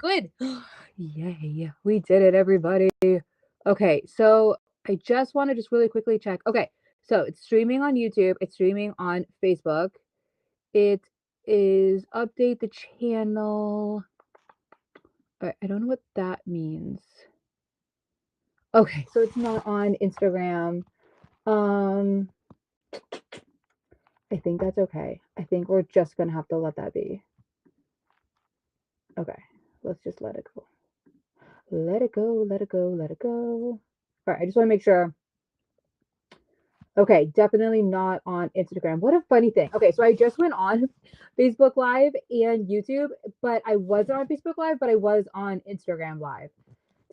good. Yay, we did it, everybody. Okay, so I just want to just really quickly check. Okay, so it's streaming on YouTube, it's streaming on Facebook. It is update the channel. I don't know what that means. Okay, so it's not on Instagram. Um, I think that's okay. I think we're just gonna have to let that be. Okay, let's just let it go. Let it go, let it go, let it go. All right, I just want to make sure. Okay, definitely not on Instagram. What a funny thing. Okay, so I just went on Facebook Live and YouTube, but I wasn't on Facebook Live, but I was on Instagram Live.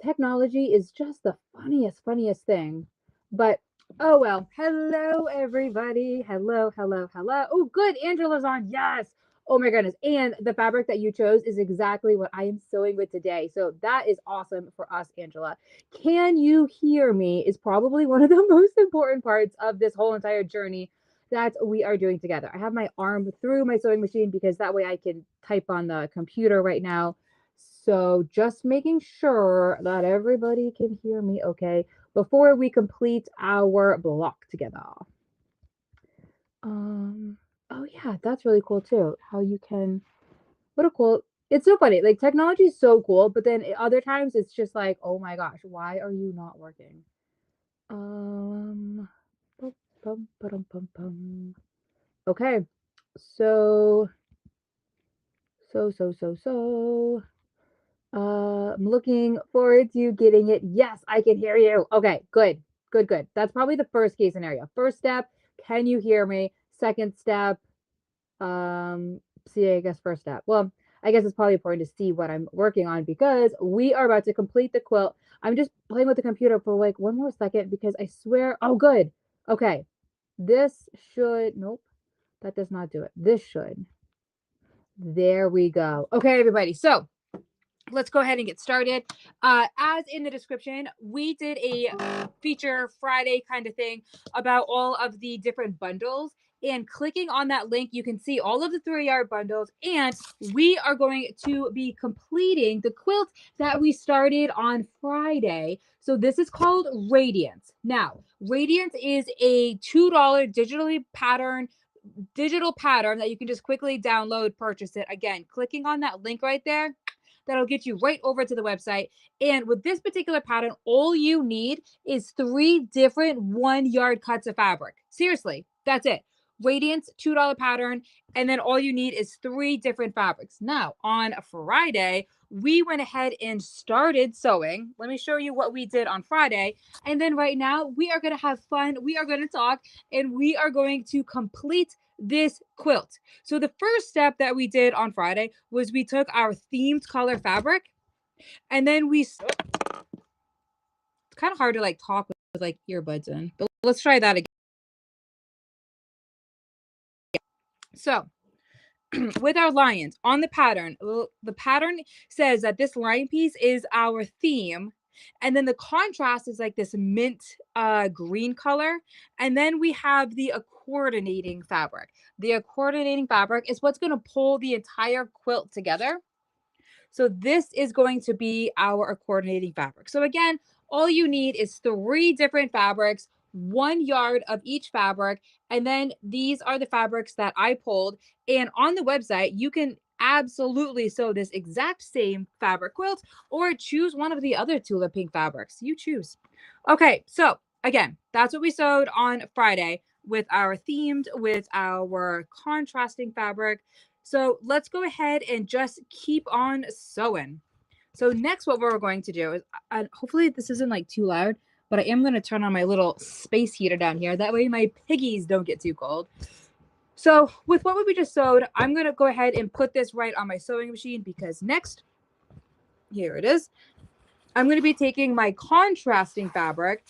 Technology is just the funniest thing. But oh well. Hello, everybody. Hello, hello, hello. Oh, good. Angela's on. Yes. Oh my goodness. And the fabric that you chose is exactly what I am sewing with today. So that is awesome for us, Angela. Can you hear me is probably one of the most important parts of this whole entire journey that we are doing together. I have my arm through my sewing machine because that way I can type on the computer right now. So just making sure that everybody can hear me okay before we complete our block together. Oh yeah, that's really cool too. How you can, what a cool, it's so funny. Like technology is so cool, but then other times it's just like, oh my gosh, why are you not working? Bum, bum, bum, bum, bum. Okay, so, so. I'm looking forward to getting it. Yes, I can hear you. Okay, good, good, good. That's probably the first case scenario. First step, can you hear me? Second step, see, I guess first step. Well, I guess it's probably important to see what I'm working on because we are about to complete the quilt. I'm just playing with the computer for like one more second because I swear, oh, good. Okay, this should, nope, that does not do it. This should. There we go. Okay, everybody. So let's go ahead and get started. As in the description, we did a feature Friday kind of thing about all of the different bundles. And clicking on that link, you can see all of the 3-yard bundles. And we are going to be completing the quilt that we started on Friday. So this is called Radiance. Now, Radiance is a $2 digital pattern that you can just quickly download, purchase it. Again, clicking on that link right there, that'll get you right over to the website. And with this particular pattern, all you need is 3 different 1-yard cuts of fabric. Seriously, that's it. Radiance, $2 pattern. And then all you need is 3 different fabrics. Now, on Friday, we went ahead and started sewing. Let me show you what we did on Friday. And then right now, we are going to have fun. We are going to talk and we are going to complete this quilt. So the first step that we did on Friday was we took our themed color fabric and then it's kind of hard to like talk with like earbuds in, but let's try that again. So with our lions on the pattern says that this lion piece is our theme. And then the contrast is like this mint green color. And then we have the coordinating fabric. The coordinating fabric is what's going to pull the entire quilt together. So this is going to be our coordinating fabric. So again, all you need is 3 different fabrics, 1 yard of each fabric. And then these are the fabrics that I pulled. And on the website, you can absolutely sew this exact same fabric quilt or choose one of the other tulip pink fabrics. You choose. Okay, so again, that's what we sewed on Friday with our contrasting fabric. So let's go ahead and just keep on sewing. So next, what we're going to do is, hopefully this isn't like too loud, but I am going to turn on my little space heater down here. That way my piggies don't get too cold. So with what we just sewed, I'm going to go ahead and put this right on my sewing machine because next, here it is. I'm going to be taking my contrasting fabric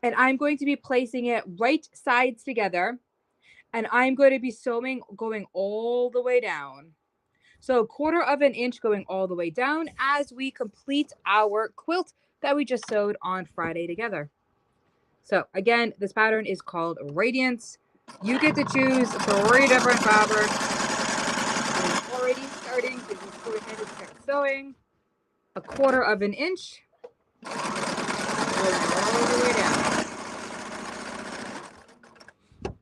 and I'm going to be placing it right sides together. And I'm going to be sewing going all the way down. So 1/4 inch going all the way down as we complete our quilt that we just sewed on Friday together. So again, this pattern is called Radiance. You get to choose 3 different fabrics. I'm already starting to just go ahead and start sewing 1/4 of an inch. Going all the way down.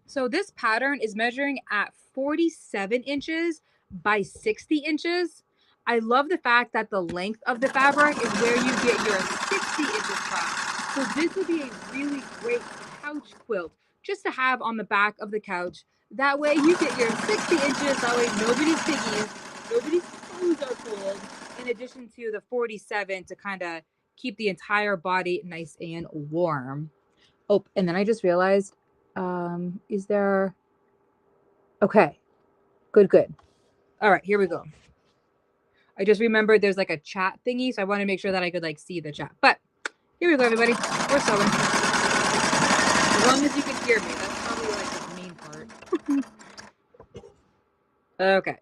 So this pattern is measuring at 47 inches by 60 inches. I love the fact that the length of the fabric is where you get your 60 inches from. So this would be a really great couch quilt just to have on the back of the couch. That way you get your 60 inches. That way nobody's piggies, nobody's toes are cold. In addition to the 47 to kind of keep the entire body nice and warm. Oh, and then I just realized, is there, okay, good. All right, here we go. I just remembered there's like a chat thingy, so I want to make sure that I could like see the chat. But here we go, everybody. We're sewing. As long as you can hear me, that's probably like the main part. Okay.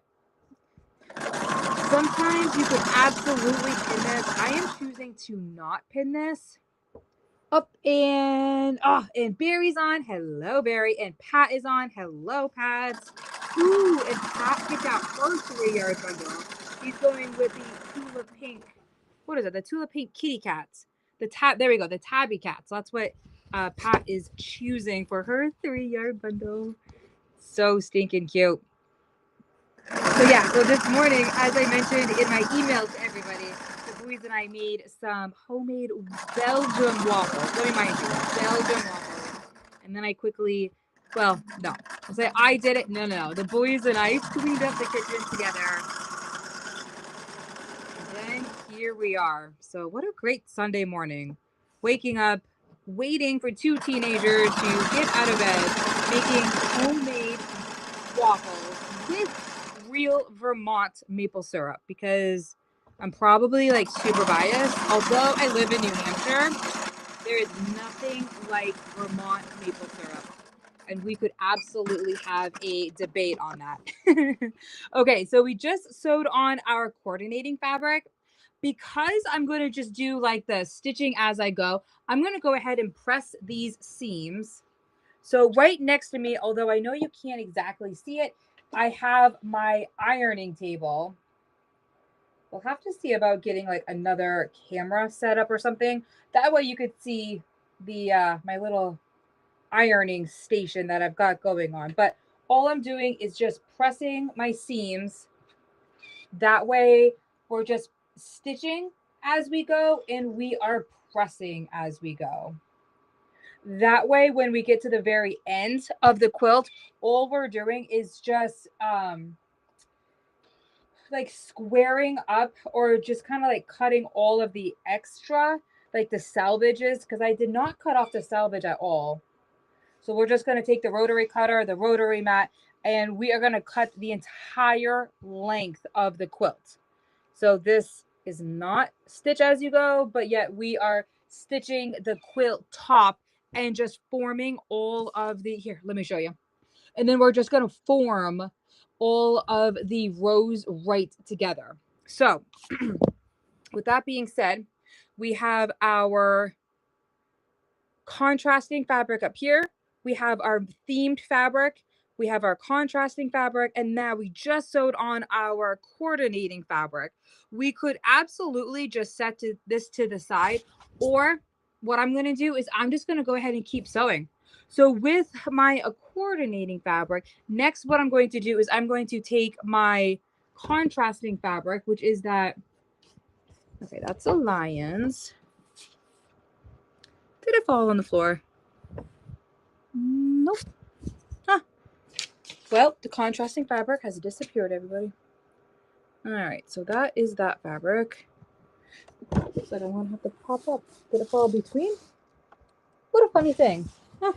Sometimes you could absolutely pin this. I am choosing to not pin this. Up and Barry's on. Hello, Barry. And Pat is on. Hello, Pat. Ooh, and Pat picked out her 3-yard bundle. He's going with the Tula Pink. What is it? The Tula Pink kitty cats. There we go. The tabby cats. That's what Pat is choosing for her 3-yard bundle. So stinking cute. So yeah, so this morning, as I mentioned in my email to everybody, the boys and I made some homemade Belgian waffles. Let me mind you, Belgian waffles. And then I quickly, well, no, I'll say I did it. No. The boys and I cleaned up the kitchen together. And then here we are. So what a great Sunday morning. Waking up, waiting for 2 teenagers to get out of bed, making homemade waffles with real Vermont maple syrup, because I'm probably like super biased. Although I live in New Hampshire, there is nothing like Vermont maple syrup. And we could absolutely have a debate on that. Okay, so we just sewed on our coordinating fabric. Because I'm going to just do like the stitching as I go, I'm going to go ahead and press these seams. So right next to me, although I know you can't exactly see it, I have my ironing table. We'll have to see about getting like another camera set up or something. That way you could see the my little ironing station that I've got going on. But all I'm doing is just pressing my seams. That way we're just stitching as we go and we are pressing as we go. That way, when we get to the very end of the quilt, all we're doing is just like squaring up or just kind of like cutting all of the extra, like the salvages, because I did not cut off the salvage at all. So we're just going to take the rotary cutter, the rotary mat, and we are going to cut the entire length of the quilt. So this is not stitch as you go, but yet we are stitching the quilt top and just forming all of the, here, let me show you. And then we're just going to form all of the rows right together. So with that being said, we have our contrasting fabric up here. We have our themed fabric. We have our contrasting fabric. And now we just sewed on our coordinating fabric. We could absolutely just set this to the side, or what I'm going to do is I'm just going to go ahead and keep sewing. So with my coordinating fabric, next what I'm going to do is I'm going to take my contrasting fabric, which is that, okay, that's a lion's. Did it fall on the floor? Nope. Huh. Well, the contrasting fabric has disappeared, everybody. All right, so that is that fabric. Looks like I won't have to pop up. Did it fall between? What a funny thing. Huh.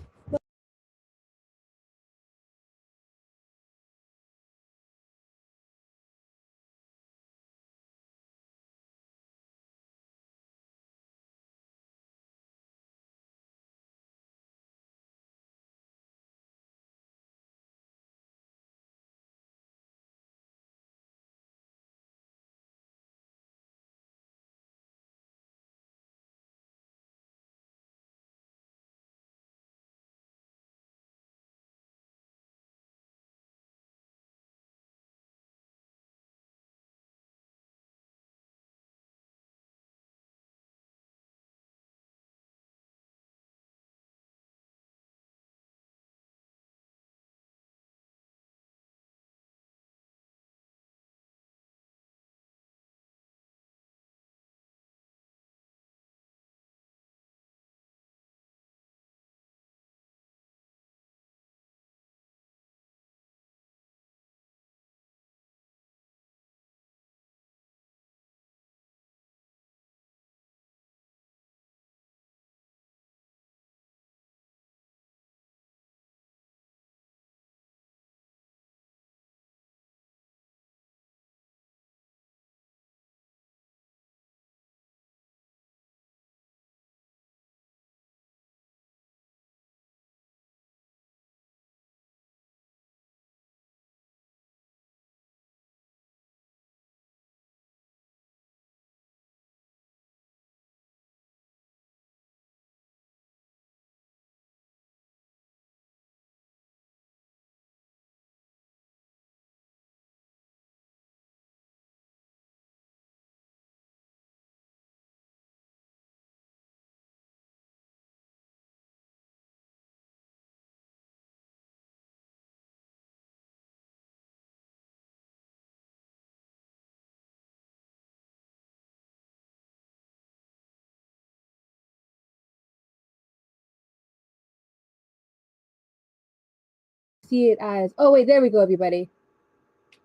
see it as, oh wait, there we go, everybody.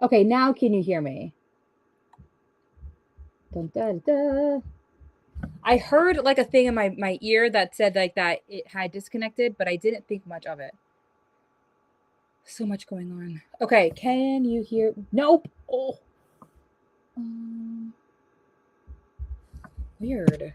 Okay, now can you hear me? Dun, dun, dun. I heard like a thing in my ear that said like that it had disconnected, but I didn't think much of it. So much going on. Okay, can you hear? Nope. Oh. Weird.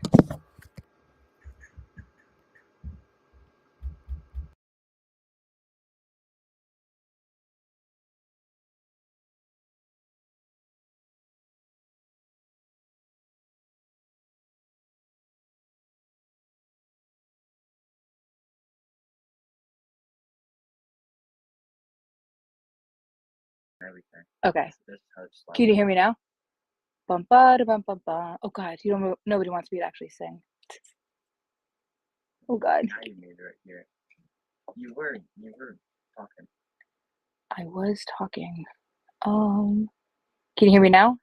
Everything. Okay. This touch. Can you hear me now? Bum ba bum bum bum. Oh God, you don't. Nobody wants me to actually sing. Oh God. Now you made it right here. You were talking. I was talking. Can you hear me now?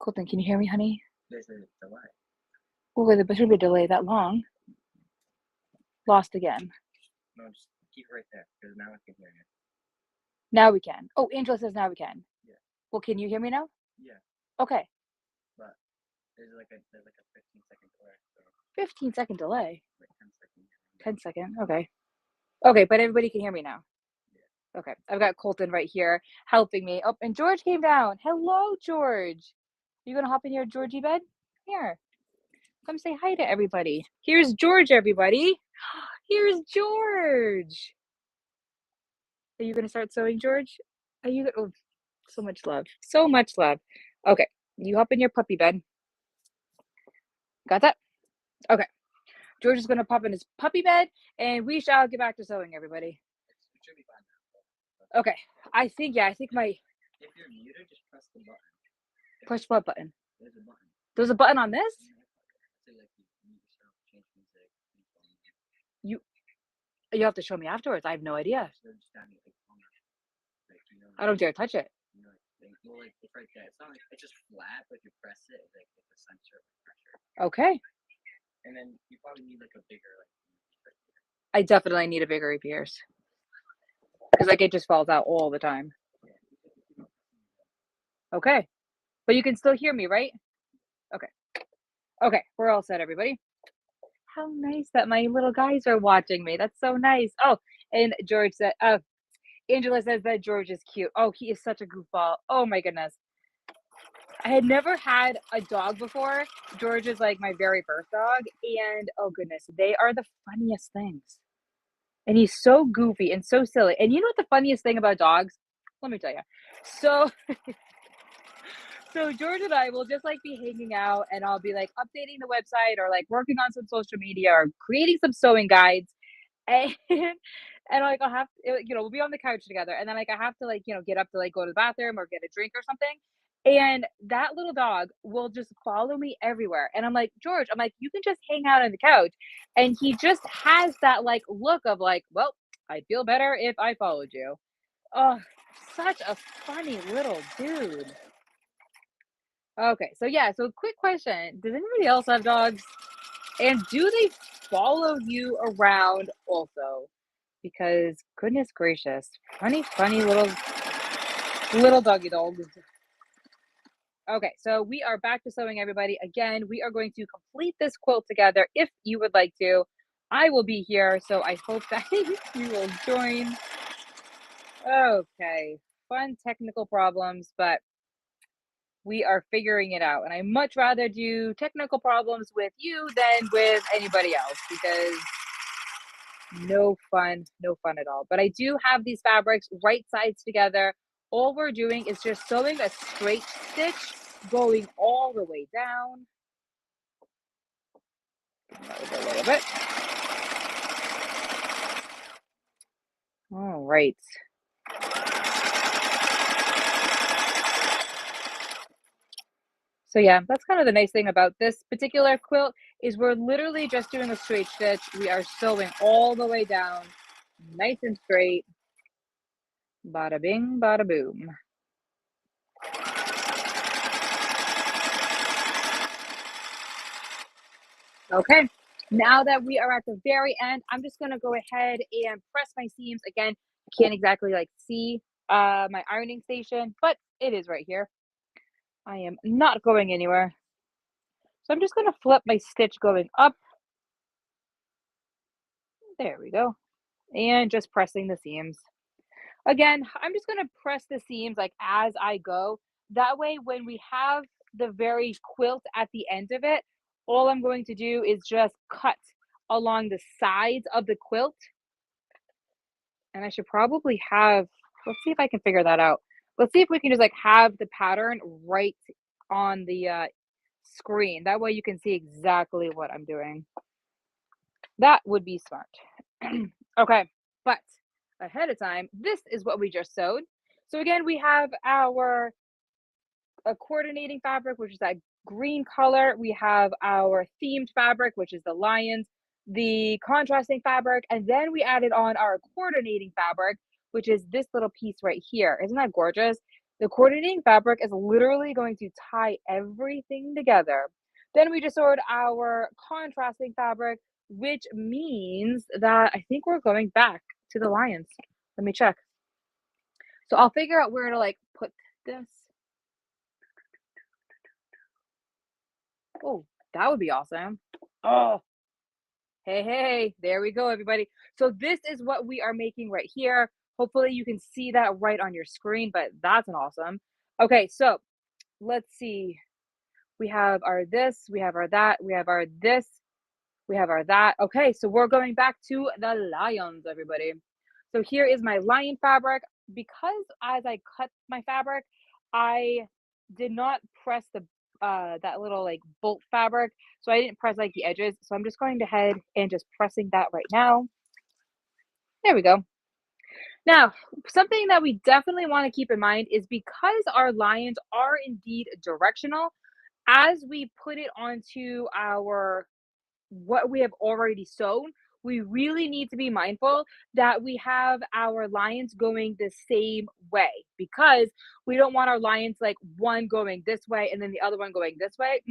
Colton, can you hear me, honey? There's a delay. Well, there shouldn't be a delay that long. Lost again. No, just keep it right there because now I can hear you. Now we can. Oh, Angela says now we can. Yeah. Well, can you hear me now? Yeah. Okay. But there's like a 15-second delay. So 15-second delay. like 10 seconds. 10-second. Okay. Okay, but everybody can hear me now. Yeah. Okay. I've got Colton right here helping me. Oh, and George came down. Hello, George. You gonna hop in your Georgie bed? Here. Come say hi to everybody. Here's George, everybody. Here's George. Are you gonna start sewing, George? Are you? Oh, so much love. So much love. Okay. You hop in your puppy bed. Got that? Okay. George is going to pop in his puppy bed, and we shall get back to sewing, everybody. It should be fine now. Okay. I think my... If you're muted, just press the button. Push what button? There's a button. There's a button on this? Say like you mute yourself, change music. You have to show me afterwards. I have no idea. So just down your corner. Like, you know, I don't dare touch it. you know, well, like it's right there. It's not like it's just flat, but if you press it, it's like it's a sensor of pressure. Okay. And then you probably need like a bigger like. I definitely need a bigger ears because like it just falls out all the time. Okay. But you can still hear me, right? Okay. Okay. We're all set, everybody. How nice that my little guys are watching me. That's so nice. Oh, and George said, Angela says that George is cute. Oh, he is such a goofball. Oh my goodness. I had never had a dog before. George is like my very first dog. And oh goodness, they are the funniest things. And he's so goofy and so silly. And you know what the funniest thing about dogs? Let me tell you. So George and I will just like be hanging out and I'll be like updating the website or like working on some social media or creating some sewing guides. And like I'll have we'll be on the couch together and then like I have to like get up to like go to the bathroom or get a drink or something, and that little dog will just follow me everywhere, and I'm like, George, I'm like, you can just hang out on the couch, and he just has that like look of like, well, I'd feel better if I followed you. Oh, such a funny little dude. Okay, so yeah, so quick question, does anybody else have dogs, and do they follow you around also? Because goodness gracious, funny little doggy dogs. Okay, so we are back to sewing, everybody. Again, we are going to complete this quilt together. If you would like to, I will be here, so I hope that you will join. Okay, fun technical problems, but we are figuring it out. And I much rather do technical problems with you than with anybody else because no fun at all. But I do have these fabrics right sides together. All we're doing is just sewing a straight stitch going all the way down. A little bit. All right. So yeah, that's kind of the nice thing about this particular quilt is we're literally just doing a straight stitch. We are sewing all the way down, nice and straight. Bada bing, bada boom. Okay, Now that we are at the very end, I'm just gonna go ahead and press my seams. Again, you can't exactly like see my ironing station, but it is right here. I am not going anywhere. So I'm just gonna flip my stitch going up. There we go. And just pressing the seams. Again, I'm just gonna press the seams like as I go. That way, when we have the very quilt at the end of it, all I'm going to do is just cut along the sides of the quilt. And I should probably have, let's see if I can figure that out. Let's see if we can just like have the pattern right on the screen. That way you can see exactly what I'm doing. That would be smart. Okay, but ahead of time, this is what we just sewed. So again, we have our coordinating fabric, which is that green color. We have our themed fabric, which is the lions, the contrasting fabric, and then we added on our coordinating fabric, which is this little piece right here. Isn't that gorgeous? The coordinating fabric is literally going to tie everything together. Then we just sewed our contrasting fabric, which means that I think we're going back to the lions. Let me check. So I'll figure out where to like put this. Oh, that would be awesome. Oh, hey, there we go, everybody. So this is what we are making right here. Hopefully you can see that right on your screen, but that's an awesome. Okay, so let's see. We have our this, we have our that, we have our this, we have our that. Okay, so we're going back to the lions, everybody. So here is my lion fabric. Because as I cut my fabric, I did not press the that little like bolt fabric, so I didn't press like the edges. So I'm just going ahead and just pressing that right now. There we go. Now, something that we definitely want to keep in mind is because our lions are indeed directional, as we put it onto our what we have already sewn, we really need to be mindful that we have our lines going the same way, because we don't want our lines like one going this way and then the other one going this way.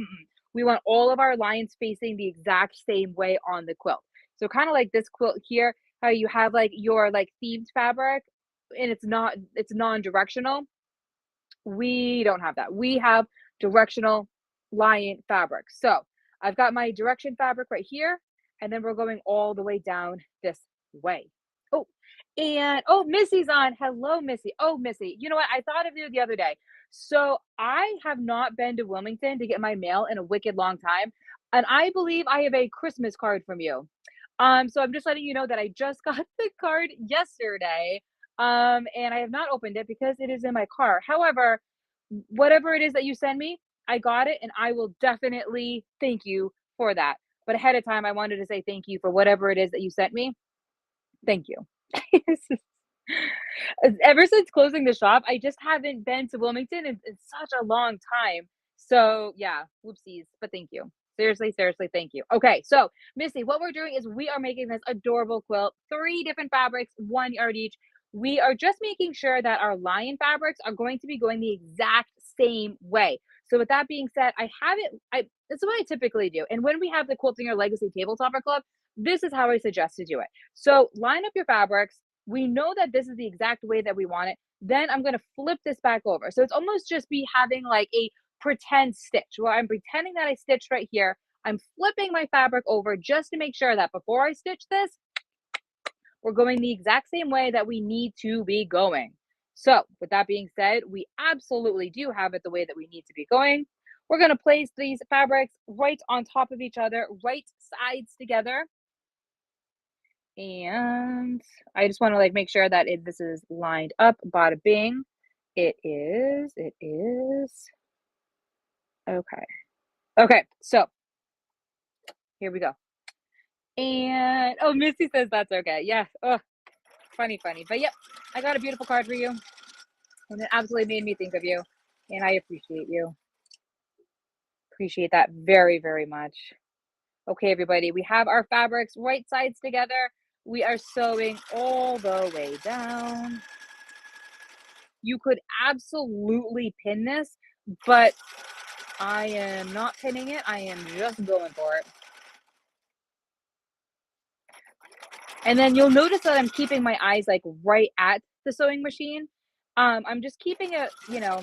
We want all of our lines facing the exact same way on the quilt. So kind of like this quilt here, how you have like your like themed fabric and it's non-directional. We don't have that. We have directional lion fabric. So I've got my direction fabric right here, and then we're going all the way down this way. Oh, and oh, Missy's on. Hello, Missy. Oh, Missy. You know what? I thought of you the other day. So I have not been to Wilmington to get my mail in a wicked long time, and I believe I have a Christmas card from you. So I'm just letting you know that I just got the card yesterday. And I have not opened it because it is in my car. However, whatever it is that you send me, I got it and I will definitely thank you for that. But ahead of time, I wanted to say thank you for whatever it is that you sent me. Thank you. Ever since closing the shop, I just haven't been to Wilmington in such a long time. So yeah, whoopsies, but thank you. Seriously, thank you. Okay, so Missy, what we're doing is we are making this adorable quilt, 3 different fabrics, 1 yard each. We are just making sure that our lion fabrics are going to be going the exact same way. So with that being said, this is what I typically do. And when we have the Quilting Your Legacy Tabletopper Club, this is how I suggest to do it. So line up your fabrics. We know that this is the exact way that we want it. Then I'm going to flip this back over. So it's almost just be having like a pretend stitch where I'm pretending that I stitched right here. I'm flipping my fabric over just to make sure that before I stitch this, we're going the exact same way that we need to be going. So with that being said, we absolutely do have it the way that we need to be going. We're going to place these fabrics right on top of each other, right sides together. And I just want to like make sure that this is lined up. Bada bing. It is. Okay, so here we go. And oh, Missy says that's okay. Yes. Oh, funny. But yep, I got a beautiful card for you. And it absolutely made me think of you. And I appreciate you. Appreciate that very, very much. Okay, everybody, we have our fabrics right sides together. We are sewing all the way down. You could absolutely pin this, but I am not pinning it. I am just going for it. And then you'll notice that I'm keeping my eyes like right at the sewing machine. I'm just keeping it, you know,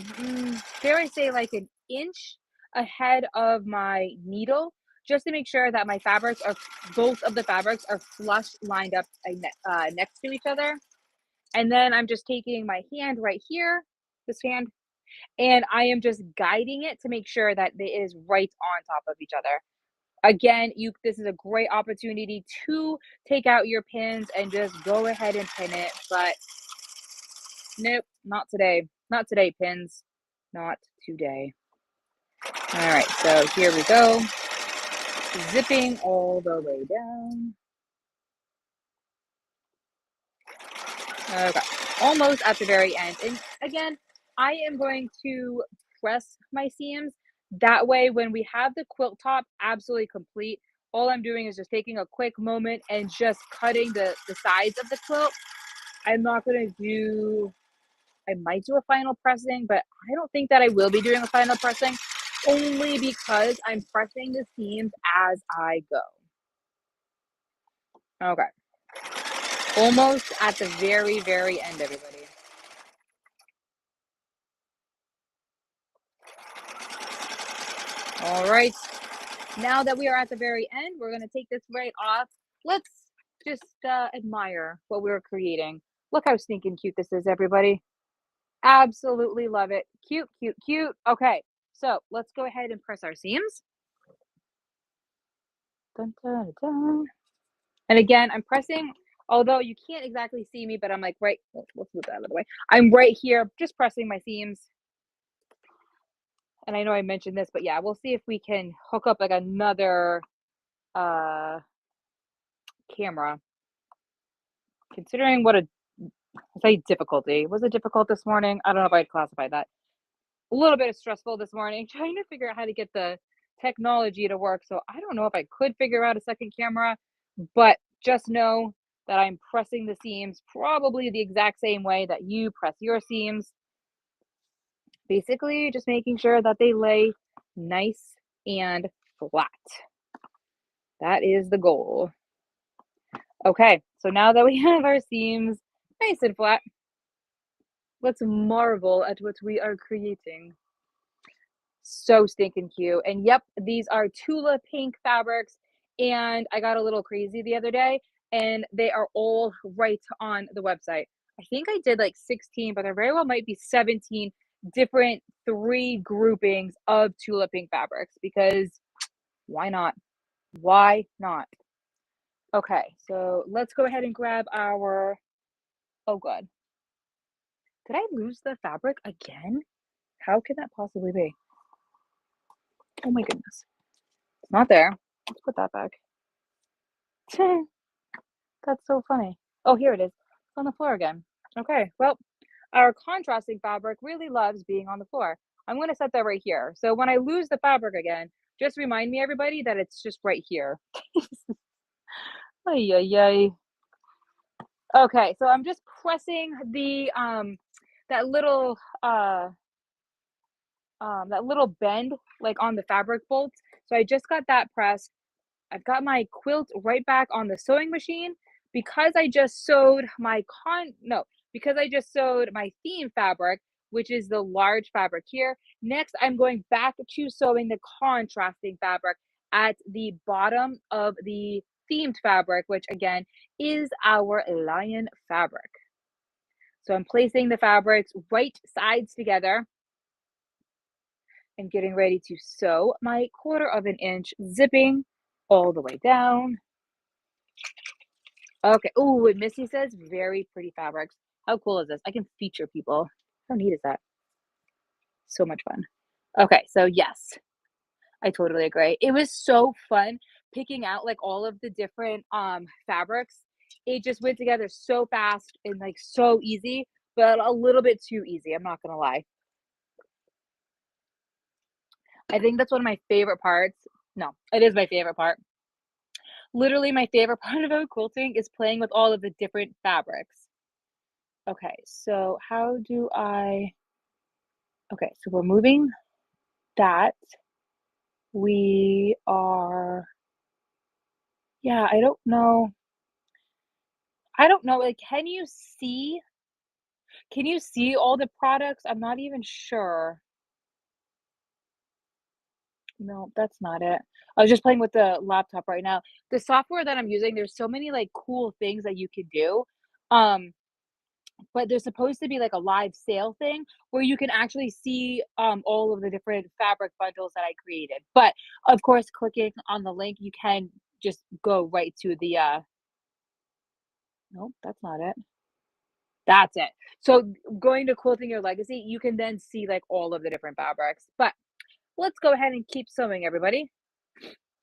dare I say like an inch ahead of my needle, just to make sure that my fabrics are, both of the fabrics are flush lined up next to each other. And then I'm just taking my hand right here, this hand, and I am just guiding it to make sure that it is right on top of each other. Again, this is a great opportunity to take out your pins and just go ahead and pin it, but nope, not today. Not today, pins. Not today. All right, so here we go. Zipping all the way down. Okay, almost at the very end. And again, I am going to press my seams. That way, when we have the quilt top absolutely complete, all I'm doing is just taking a quick moment and just cutting the sides of the quilt. I'm not going to do, I might do a final pressing, but I don't think that I will be doing a final pressing, only because I'm pressing the seams as I go. Okay. Almost at the very, very end, everybody. All right. Now that we are at the very end, we're going to take this right off. Let's just admire what we're creating. Look how stinking cute this is, everybody. Absolutely love it. Cute, cute, cute. Okay, so let's go ahead and press our seams. Dun, dun, dun. And again, I'm pressing, although you can't exactly see me, but I'm like right, let's move that out of the way. I'm right here, just pressing my seams. And I know I mentioned this, but yeah, we'll see if we can hook up like another camera. Considering what a, I say difficulty. Was it difficult this morning? I don't know if I'd classify that. A little bit of stressful this morning, trying to figure out how to get the technology to work. So I don't know if I could figure out a second camera, but just know that I'm pressing the seams probably the exact same way that you press your seams. Basically, just making sure that they lay nice and flat. That is the goal. Okay, so now that we have our seams nice and flat, let's marvel at what we are creating. So stinking cute. And yep, these are Tula pink fabrics. And I got a little crazy the other day, and they are all right on the website. I think I did like 16, but there very well might be 17 different 3 groupings of Tula pink fabrics, because why not? Why not? Okay, so let's go ahead and grab our, oh god. Did I lose the fabric again? How can that possibly be? Oh my goodness. It's not there. Let's put that back. That's so funny. Oh, here it is. It's on the floor again. Okay, well, our contrasting fabric really loves being on the floor. I'm going to set that right here. So when I lose the fabric again, just remind me, everybody, that it's just right here. Ay, ay, ay. Okay, so I'm just pressing the that little bend like on the fabric bolt. So I just got that pressed. I've got my quilt right back on the sewing machine because I just sewed my theme fabric, which is the large fabric here. Next, I'm going back to sewing the contrasting fabric at the bottom of the themed fabric, which again is our lion fabric. So I'm placing the fabrics right sides together and getting ready to sew my 1/4 of an inch, zipping all the way down. Okay. Oh, and Missy says very pretty fabrics. How cool is this? I can feature people. How neat is that? So much fun. Okay, so yes, I totally agree. It was so fun picking out like all of the different fabrics. It just went together so fast and like so easy, but a little bit too easy, I'm not gonna lie. I think that's one of my favorite parts. No, it is my favorite part. Literally my favorite part about quilting is playing with all of the different fabrics. Okay, so how do I, okay, so we're moving that. We are, yeah, I don't know. I don't know, like, can you see all the products? I'm not even sure. No, that's not it. I was just playing with the laptop right now. The software that I'm using, there's so many, like, cool things that you could do, um, but there's supposed to be, like, a live sale thing where you can actually see, all of the different fabric bundles that I created, but, of course, clicking on the link, you can just go right to the, nope, that's not it. That's it. So, going to Quilting Your Legacy, you can then see, like, all of the different fabrics, but let's go ahead and keep sewing, everybody.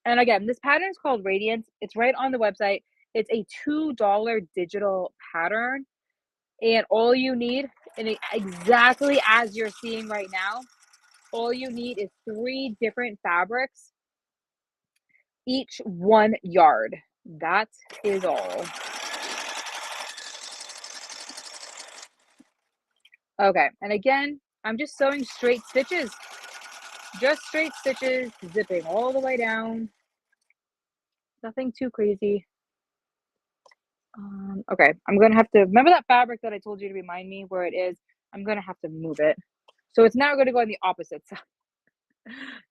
And again, this pattern is called Radiance. It's right on the website. It's a $2 digital pattern. And all you need, and exactly as you're seeing right now, all you need is 3 different fabrics, each 1 yard. That is all. Okay, and again, I'm just sewing straight stitches. Just straight stitches, zipping all the way down. Nothing too crazy. Okay, I'm gonna have to remember that fabric that I told you to remind me where it is. I'm gonna have to move it. So it's now gonna go on the opposite side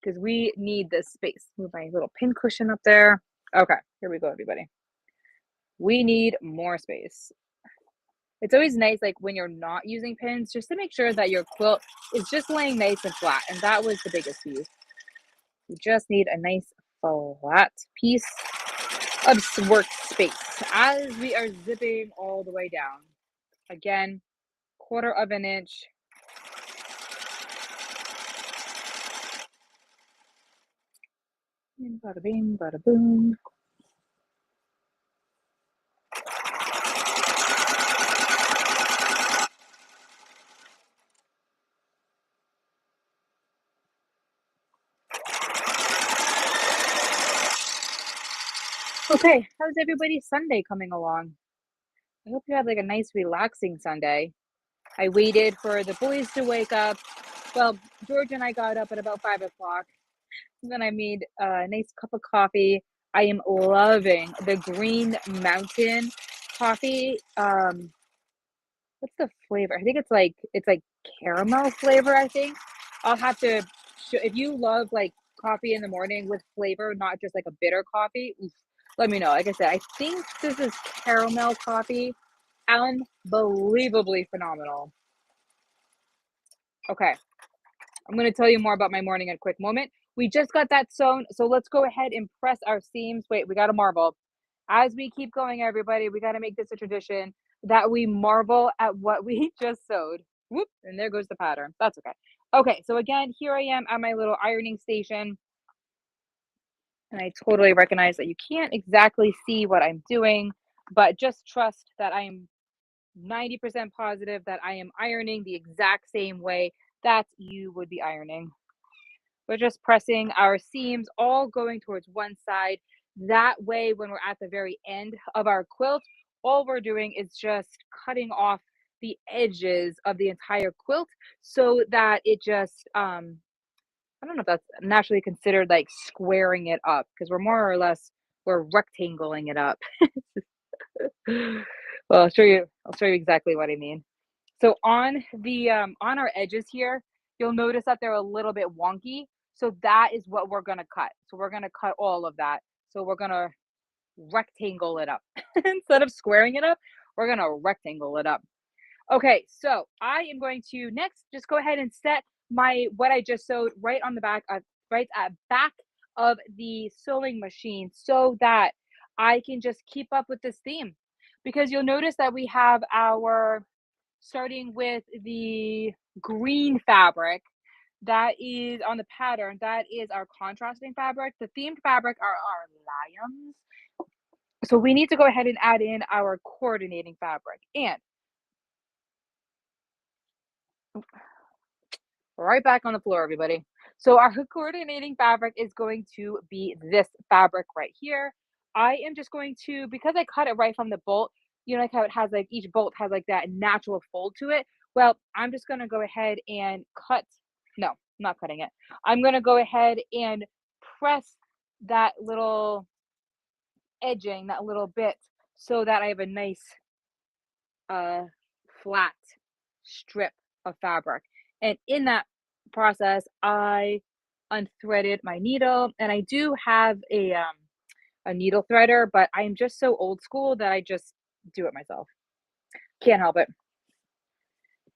because we need this space. Move my little pin cushion up there. Okay, here we go, everybody. We need more space. It's always nice, like when you're not using pins, just to make sure that your quilt is just laying nice and flat. And that was the biggest piece. You just need a nice flat piece of workspace as we are zipping all the way down. Again, 1/4 of an inch. And bada bing, bada boom. Okay, how's everybody's Sunday coming along? I hope you had like a nice relaxing Sunday. I waited for the boys to wake up. Well, George and I got up at about 5 o'clock. And then I made a nice cup of coffee. I am loving the Green Mountain coffee. What's the flavor? I think it's like caramel flavor, I think. I'll have to if you love like coffee in the morning with flavor, not just like a bitter coffee, oof, let me know. Like I said, I think this is caramel coffee. Unbelievably phenomenal. Okay. I'm going to tell you more about my morning in a quick moment. We just got that sewn, so let's go ahead and press our seams. Wait, we got to marvel. As we keep going, everybody, we got to make this a tradition that we marvel at what we just sewed. Whoop, and there goes the pattern. That's okay. Okay, so again, here I am at my little ironing station. And I totally recognize that you can't exactly see what I'm doing, but just trust that I am 90% positive that I am ironing the exact same way that you would be ironing. We're just pressing our seams all going towards one side. That way, when we're at the very end of our quilt, all we're doing is just cutting off the edges of the entire quilt so that it just, I don't know if that's naturally considered like squaring it up because we're more or less, we're rectangling it up. Well, I'll show you exactly what I mean. So on our edges here, you'll notice that they're a little bit wonky. So that is what we're gonna cut. So we're gonna cut all of that. So we're gonna rectangle it up. Instead of squaring it up, we're gonna rectangle it up. Okay, so I am going to next just go ahead and set my what I just sewed right on the back of right at back of the sewing machine so that I can just keep up with this theme. Because you'll notice that we have our starting with the green fabric that is on the pattern, that is our contrasting fabric. The themed fabric are our lions. So we need to go ahead and add in our coordinating fabric. And right back on the floor, everybody. So our coordinating fabric is going to be this fabric right here. I am just going to, because I cut it right from the bolt, you know, like how it has like each bolt has like that natural fold to it. Well, I'm just going to go ahead and cut. No, I'm not cutting it. I'm going to go ahead and press that little edging, that little bit, so that I have a nice a flat strip of fabric. And in that process, I unthreaded my needle, and I do have a needle threader, but I'm just so old school that I just do it myself. Can't help it.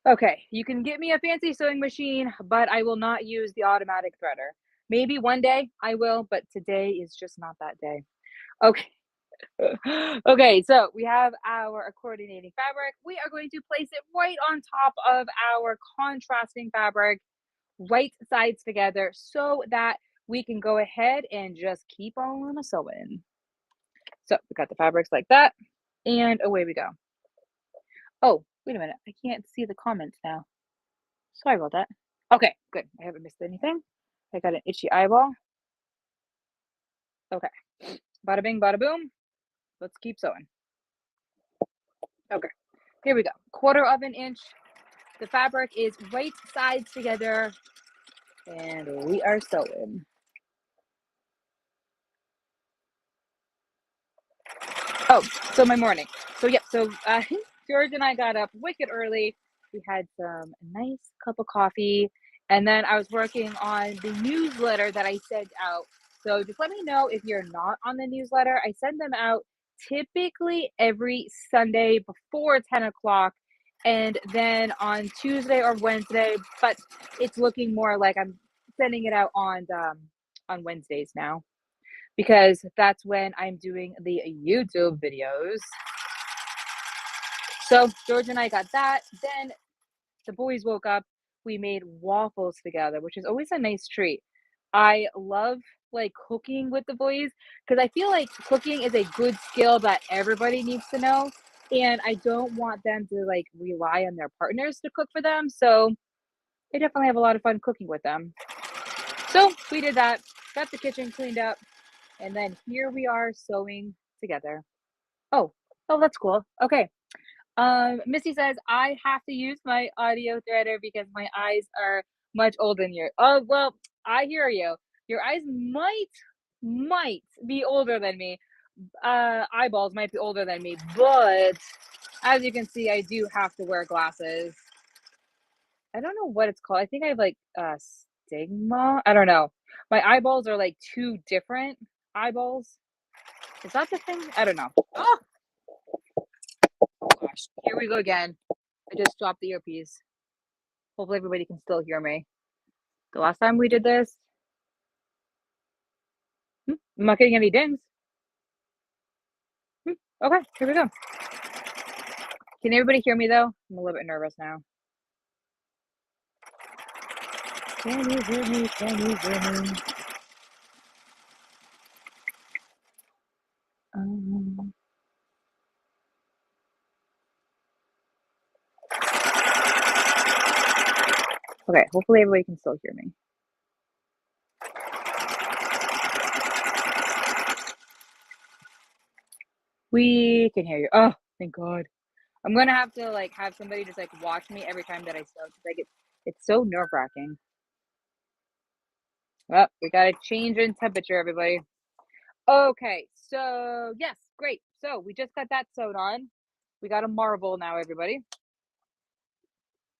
Okay, you can get me a fancy sewing machine, but I will not use the automatic threader. Maybe one day I will, but today is just not that day. Okay. Okay, so we have our coordinating fabric. We are going to place it right on top of our contrasting fabric, right sides together, so that we can go ahead and just keep on sewing. So we got the fabrics like that, and away we go. Oh, wait a minute. I can't see the comments now. Sorry about that. Okay, good. I haven't missed anything. I got an itchy eyeball. Okay. Bada bing, bada boom. Let's keep sewing. Okay, here we go. 1/4 of an inch. The fabric is right sides together, and we are sewing. Oh, so my morning. So yep. So George and I got up wicked early. We had some nice cup of coffee, and then I was working on the newsletter that I sent out. So just let me know if you're not on the newsletter. I send them out typically every Sunday before 10 o'clock, and then on Tuesday or Wednesday. But it's looking more like I'm sending it out on Wednesdays now, because that's when I'm doing the YouTube videos. So George and I got that. Then the boys woke up. We made waffles together, which is always a nice treat. I love like cooking with the boys because I feel like cooking is a good skill that everybody needs to know. And I don't want them to like rely on their partners to cook for them. So I definitely have a lot of fun cooking with them. So we did that, got the kitchen cleaned up, and then here we are sewing together. Oh, that's cool. Okay. Missy says I have to use my audio threader because my eyes are much older than yours. Oh, well, I hear you. Your eyes might be older than me. Eyeballs might be older than me, but as you can see, I do have to wear glasses. I don't know what it's called. I think I have like stigma. I don't know. My eyeballs are like two different eyeballs. Is that the thing? I don't know. Oh gosh, here we go again. I just dropped the earpiece. Hopefully everybody can still hear me. The last time we did this, I'm not getting any dings. Okay, here we go. Can everybody hear me though? I'm a little bit nervous now. Can you hear me? Can you hear me? Okay, hopefully everybody can still hear me. We can hear you. Oh, thank God. I'm gonna have to like have somebody just like watch me every time that I sew because like it's so nerve-wracking. Well, we got a change in temperature, everybody. Okay, so yes, great. So we just got that sewed on. We got a marvel now, everybody.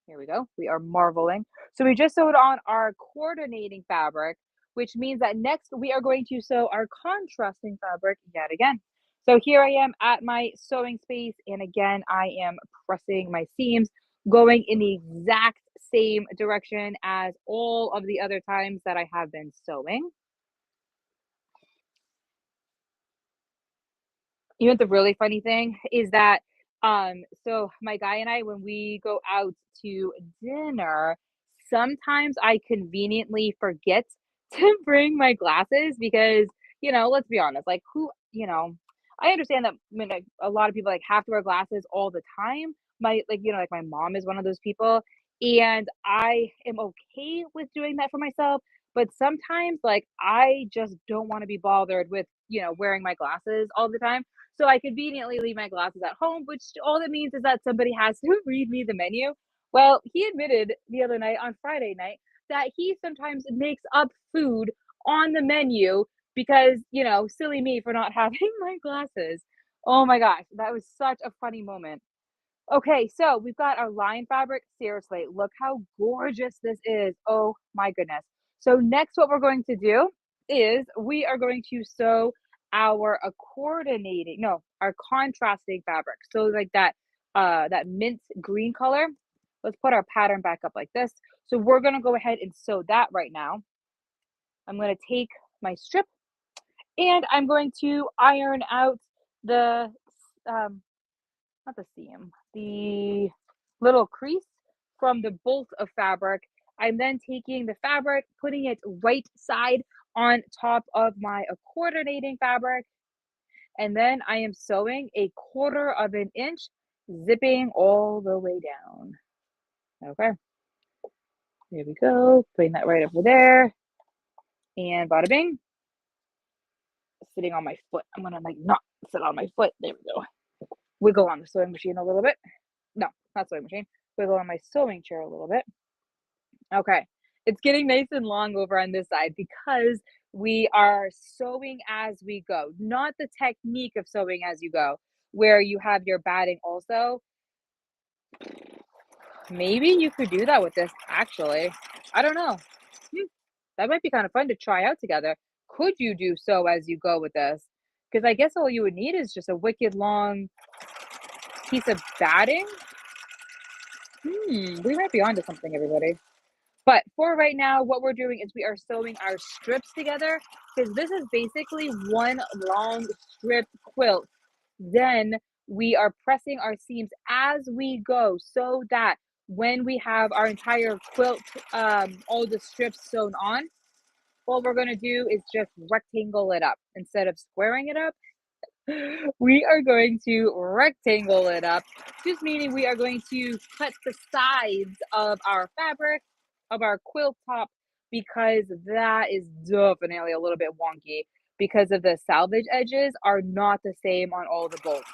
Here we go. We are marveling. So we just sewed on our coordinating fabric, which means that next we are going to sew our contrasting fabric yet again. So here I am at my sewing space, and again, I am pressing my seams, going in the exact same direction as all of the other times that I have been sewing. You know, the really funny thing is that so my guy and I, when we go out to dinner, sometimes I conveniently forget to bring my glasses because, let's be honest, like I understand that when like, a lot of people like have to wear glasses all the time. Like my mom is one of those people, and I am okay with doing that for myself. But sometimes like I just don't want to be bothered with, wearing my glasses all the time. So I conveniently leave my glasses at home, which all that means is that somebody has to read me the menu. Well, he admitted the other night on Friday night that he sometimes makes up food on the menu because, silly me for not having my glasses. Oh my gosh, that was such a funny moment. Okay, so we've got our lion fabric. Seriously, look how gorgeous this is. Oh my goodness. So next what we're going to do is we are going to sew our our contrasting fabric. So like that mint green color. Let's put our pattern back up like this. So we're going to go ahead and sew that right now. I'm going to take my strip and I'm going to iron out the not the seam, the little crease from the bolt of fabric. I'm then taking the fabric, putting it right side on top of my coordinating fabric, and then I am sewing 1/4 of an inch, zipping all the way down. Okay, here we go, putting that right over there, and bada bing, sitting on my foot. I'm gonna like not sit on my foot. There we go. Wiggle on the sewing machine a little bit. No, not sewing machine. Wiggle on my sewing chair a little bit. Okay, it's getting nice and long over on this side because we are sewing as we go, not the technique of sewing as you go, where you have your batting also. Maybe you could do that with this, actually. I don't know. That might be kind of fun to try out together. Could you do sew as you go with this? Because I guess all you would need is just a wicked long piece of batting. We might be onto something, everybody. But for right now, what we're doing is we are sewing our strips together because this is basically one long strip quilt. Then we are pressing our seams as we go so that when we have our entire quilt, all the strips sewn on, what we're going to do is just rectangle it up instead of squaring it up. We are going to rectangle it up, just meaning we are going to cut the sides of our fabric, of our quilt top, because that is definitely a little bit wonky because of the salvage edges are not the same on all the bolts.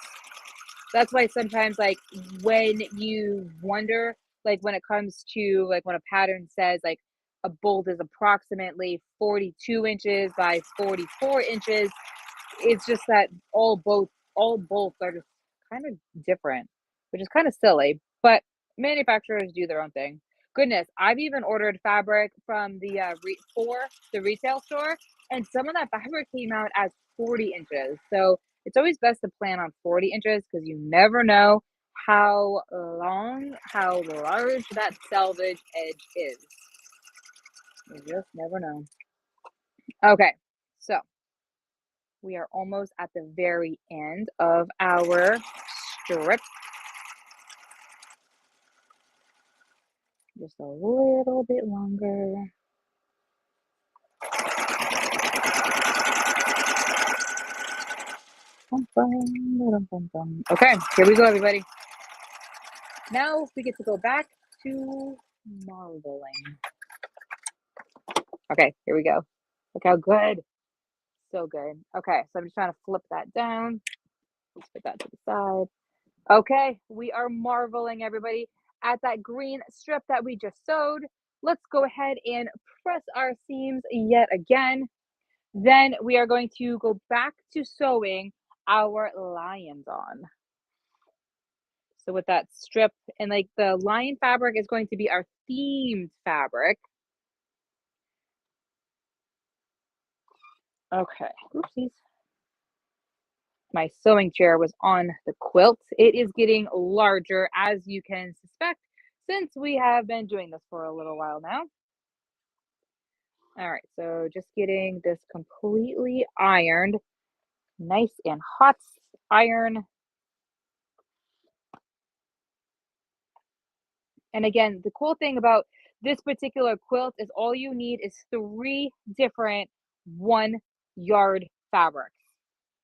That's why sometimes like when you wonder, like when it comes to like when a pattern says like a bolt is approximately 42 inches by 44 inches, it's just that all bolts are just kind of different, which is kind of silly, but manufacturers do their own thing. Goodness, I've even ordered fabric from the for the retail store, and some of that fabric came out as 40 inches. So it's always best to plan on 40 inches because you never know how large that salvage edge is. You just never know. Okay, so we are almost at the very end of our strip. Just a little bit longer. Okay, here we go, everybody. Now we get to go back to marbling. Okay, here we go. Look how good. So good. Okay, so I'm just trying to flip that down. Let's put that to the side. Okay, we are marveling, everybody, at that green strip that we just sewed. Let's go ahead and press our seams yet again. Then we are going to go back to sewing our lions on. So with that strip, and like the lion fabric is going to be our themed fabric. Okay, oopsies. My sewing chair was on the quilt. It is getting larger, as you can suspect, since we have been doing this for a little while now. All right, so just getting this completely ironed, nice and hot iron. And again, the cool thing about this particular quilt is all you need is 3 different 1-yard fabrics.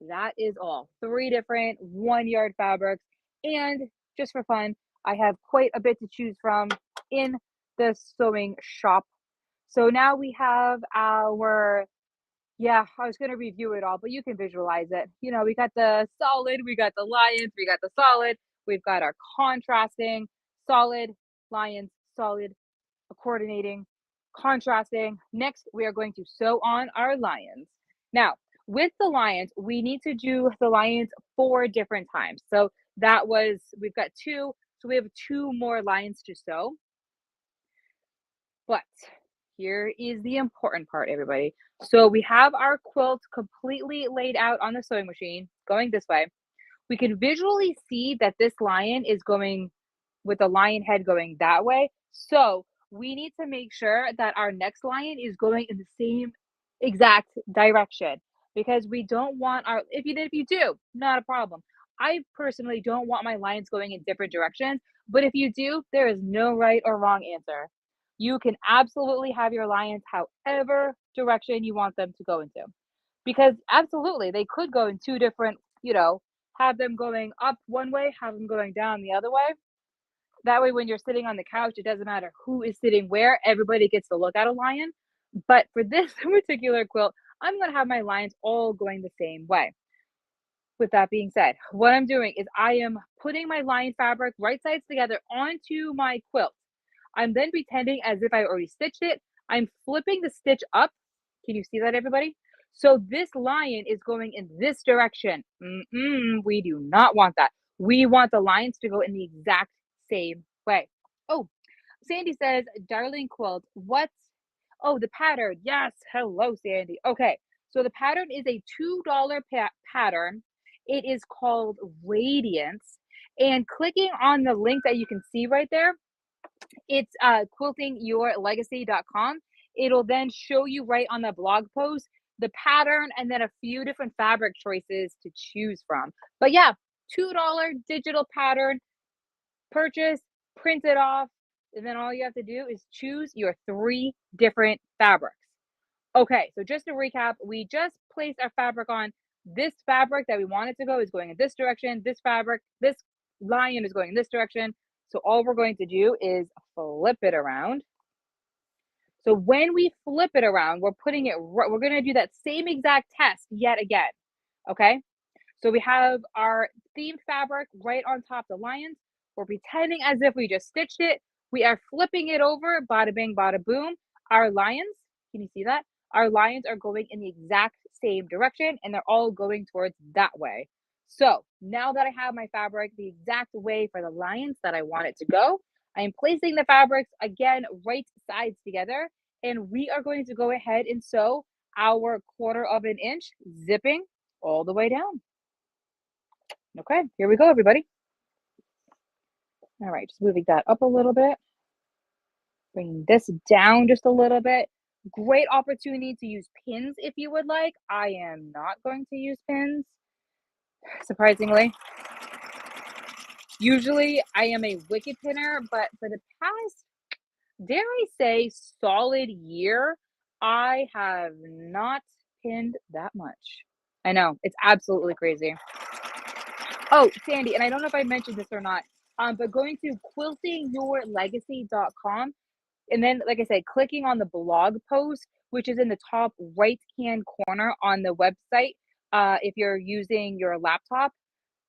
That is all. 3 different 1-yard fabrics. And just for fun, I have quite a bit to choose from in the sewing shop. So now we have our, yeah, I was going to review it all, but you can visualize it. You know, we got the solid, we got the lions, we got the solid, we've got our contrasting, solid, lions, solid, coordinating, contrasting. Next, we are going to sew on our lions. Now, with the lions, we need to do the lions 4 different times. So we've got 2, so we have 2 more lines to sew. But here is the important part, everybody. So we have our quilt completely laid out on the sewing machine, going this way. We can visually see that this lion is going with the lion head going that way. So we need to make sure that our next lion is going in the same exact direction, because we don't want our, if you do, not a problem. I personally don't want my lions going in different directions, but if you do, there is no right or wrong answer. You can absolutely have your lions however direction you want them to go into, because absolutely they could go in 2 different, have them going up one way, have them going down the other way. That way, when you're sitting on the couch, it doesn't matter who is sitting where, everybody gets to look at a lion. But for this particular quilt, I'm going to have my lions all going the same way. With that being said, what I'm doing is I am putting my lion fabric right sides together onto my quilt. I'm then pretending as if I already stitched it. I'm flipping the stitch up. Can you see that, everybody? So this lion is going in this direction. We do not want that. We want the lines to go in the exact same way. Oh, Sandy says, darling quilt, what's, oh, the pattern. Yes, hello, Sandy. Okay, so the pattern is a $2 pattern. It is called Radiance. And clicking on the link that you can see right there, it's quiltingyourlegacy.com. It'll then show you right on the blog post the pattern and then a few different fabric choices to choose from. But yeah, $2 digital pattern, purchase, print it off, and then all you have to do is choose your 3 different fabrics. Okay, so just to recap, we just placed our fabric on. This fabric that we want it to go is going in this direction. This fabric, this lion is going in this direction. So all we're going to do is flip it around. So when we flip it around, we're putting it, we're going to do that same exact test yet again. Okay, so we have our themed fabric right on top of the lions. We're pretending as if we just stitched it. We are flipping it over, bada bing, bada boom. Our lions, can you see that? Our lions are going in the exact same direction, and they're all going towards that way. So now that I have my fabric the exact way for the lions that I want it to go, I am placing the fabrics again right sides together, and we are going to go ahead and sew our 1/4 inch, zipping all the way down. Okay, here we go, everybody. All right, just moving that up a little bit. Bringing this down just a little bit. Great opportunity to use pins if you would like. I am not going to use pins, surprisingly. Usually I am a wicked pinner, but for the past, dare I say, solid year, I have not pinned that much. I know, it's absolutely crazy. Oh, Sandy, and I don't know if I mentioned this or not, but going to quiltingyourlegacy.com, and then, like I said, clicking on the blog post, which is in the top right-hand corner on the website, if you're using your laptop.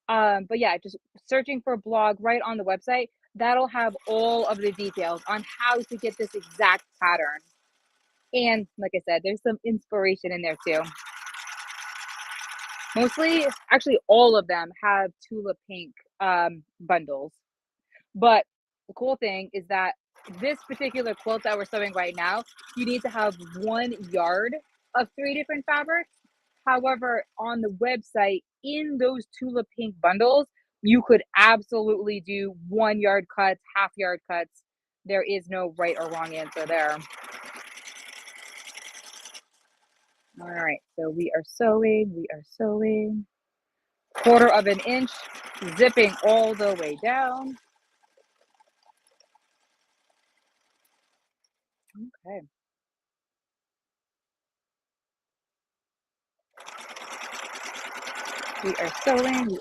But yeah, just searching for blog right on the website, that'll have all of the details on how to get this exact pattern. And like I said, there's some inspiration in there too. Mostly, actually, all of them have tulip pink bundles. But the cool thing is that this particular quilt that we're sewing right now, you need to have 1 yard of 3 different fabrics. However, on the website, in those tulip pink bundles, you could absolutely do 1 yard cuts, half yard cuts. There is no right or wrong answer there. All right, so we are sewing, 1/4 inch, zipping all the way down. Okay. We are sewing.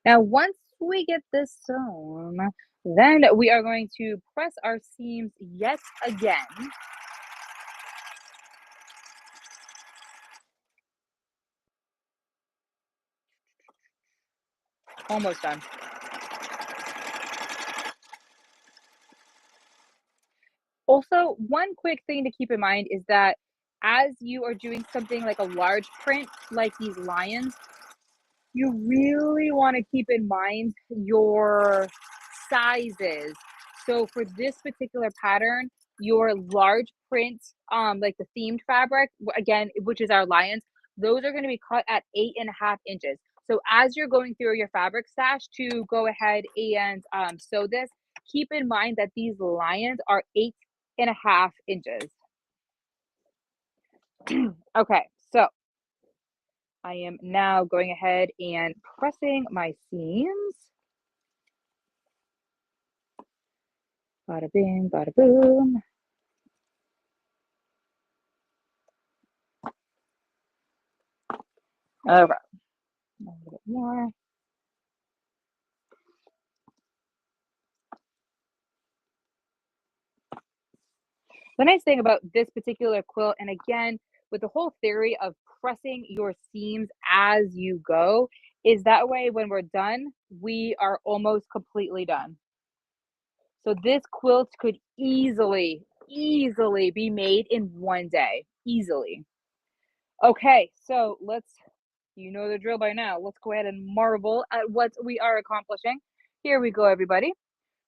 Now, once we get this sewn, then we are going to press our seams yet again. Almost done. Also, one quick thing to keep in mind is that as you are doing something like a large print, like these lions, you really want to keep in mind your sizes. So for this particular pattern, your large print, like the themed fabric, again, which is our lions, those are going to be cut at 8.5 inches. So as you're going through your fabric stash to go ahead and sew this, keep in mind that these lions are 8.5 inches. Okay, so I am now going ahead and pressing my seams. Bada bing, bada boom. Okay, a little bit more. The nice thing about this particular quilt, and again, with the whole theory of pressing your seams as you go, is that way when we're done, we are almost completely done. So this quilt could easily be made in one day, easily. Okay, so you know the drill by now. Let's go ahead and marvel at what we are accomplishing. Here we go, everybody.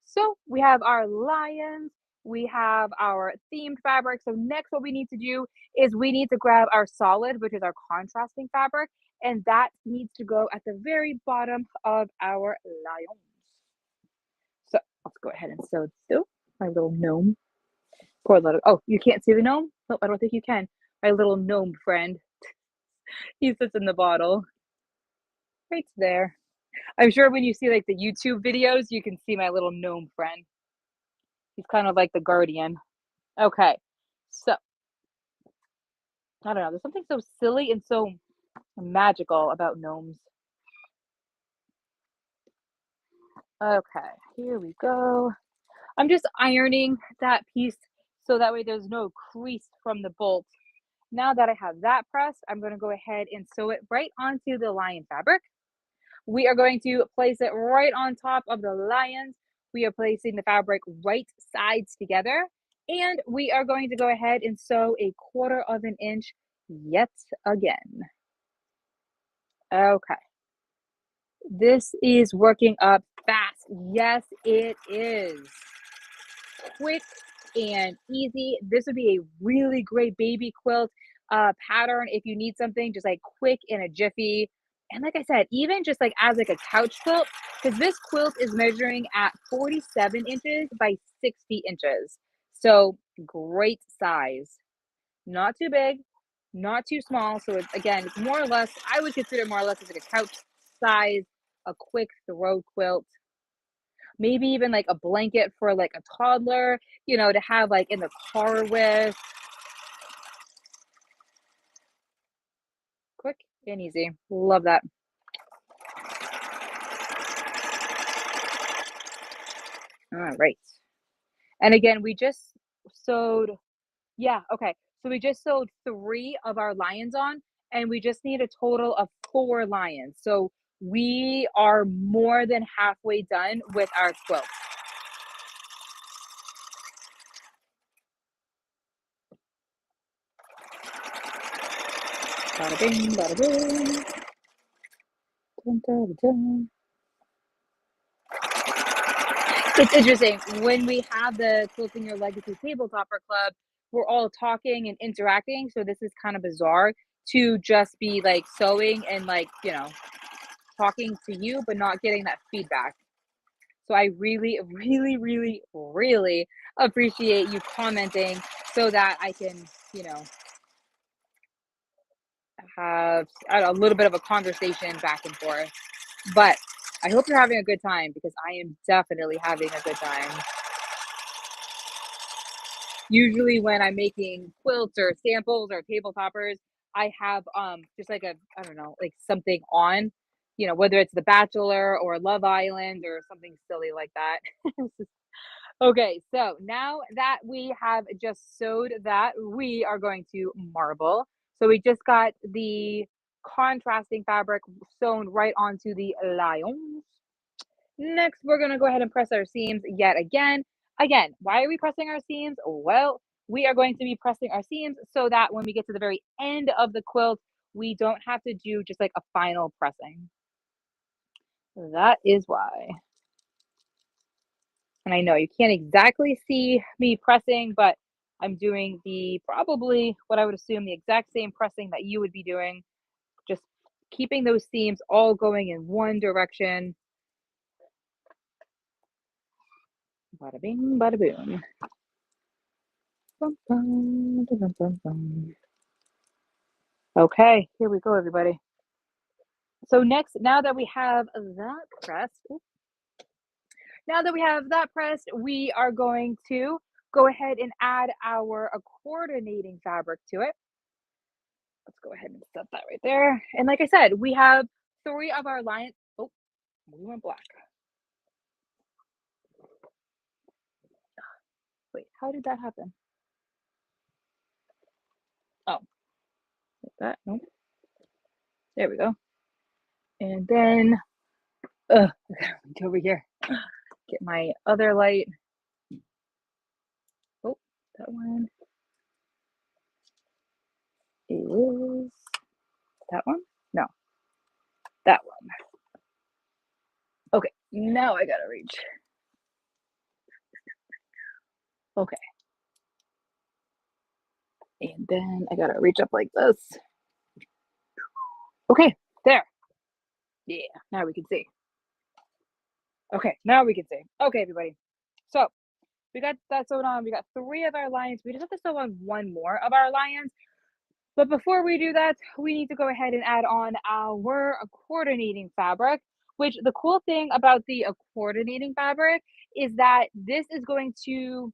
So we have our lions, we have our themed fabric. So next what we need to do is we need to grab our solid, which is our contrasting fabric, and that needs to go at the very bottom of our lions. So let's go ahead and sew this, my little gnome. Poor little, oh, you can't see the gnome? Nope, I don't think you can. My little gnome friend. He sits in the bottle. Right there. I'm sure when you see like the YouTube videos, you can see my little gnome friend. He's kind of like the guardian. Okay, so I don't know. There's something so silly and so magical about gnomes. Okay, here we go. I'm just ironing that piece so that way there's no crease from the bolt. Now that I have that pressed, I'm going to go ahead and sew it right onto the lion fabric. We are going to place it right on top of the lions. We are placing the fabric right sides together. And we are going to go ahead and sew a 1/4 inch yet again. Okay. This is working up fast. Yes, it is. Quick and easy. This would be a really great baby quilt pattern if you need something just like quick in a jiffy. And like I said, even just like as like a couch quilt, because this quilt is measuring at 47 inches by 60 inches. So great size. Not too big, not too small. So it's, again, it's more or less, I would consider more or less as like a couch size, a quick throw quilt. Maybe even like a blanket for like a toddler, to have like in the car with. Quick and easy. Love that. All right. And again, we just sewed, yeah, okay. So we just sewed 3 of our lions on, and we just need a total of 4 lions. So we are more than halfway done with our quilt. Bada bing, bada boom. Dun, dun, dun. It's interesting when we have the Quilting Your Legacy Tabletopper Club, we're all talking and interacting. So this is kind of bizarre to just be like sewing and like, talking to you, but not getting that feedback. So I really, really, really, really appreciate you commenting so that I can, have a little bit of a conversation back and forth. But I hope you're having a good time because I am definitely having a good time. Usually when I'm making quilts or samples or table toppers, I have just like I don't know, like something on, whether it's The Bachelor or Love Island or something silly like that. Okay, so now that we have just sewed that, we are going to marble. So we just got the contrasting fabric sewn right onto the lions. Next, we're going to go ahead and press our seams yet again. Again, why are we pressing our seams? Well, we are going to be pressing our seams so that when we get to the very end of the quilt, we don't have to do just like a final pressing. That is why. And I know you can't exactly see me pressing, but I'm doing probably what I would assume the exact same pressing that you would be doing, just keeping those seams all going in one direction. Bada bing, bada boom. Bum, bum, bum, bum, bum. Okay, here we go, everybody. So next, now that we have that pressed, we are going to go ahead and add our coordinating fabric to it. Let's go ahead and set that right there. And like I said, we have 3 of our lines. Oh, we went black. Wait, how did that happen? Oh, like that. Nope. There we go. And then, over here. Get my other light. Oh, that one is that one? No, that one. Okay, now I gotta reach. Okay. And then I gotta reach up like this. Okay, there. Yeah, now we can see. Okay, now we can see. Okay, everybody. So we got that sewed on. We got 3 of our lions. We just have to sew on 1 more of our lions. But before we do that, we need to go ahead and add on our coordinating fabric, which the cool thing about the coordinating fabric is that this is going to,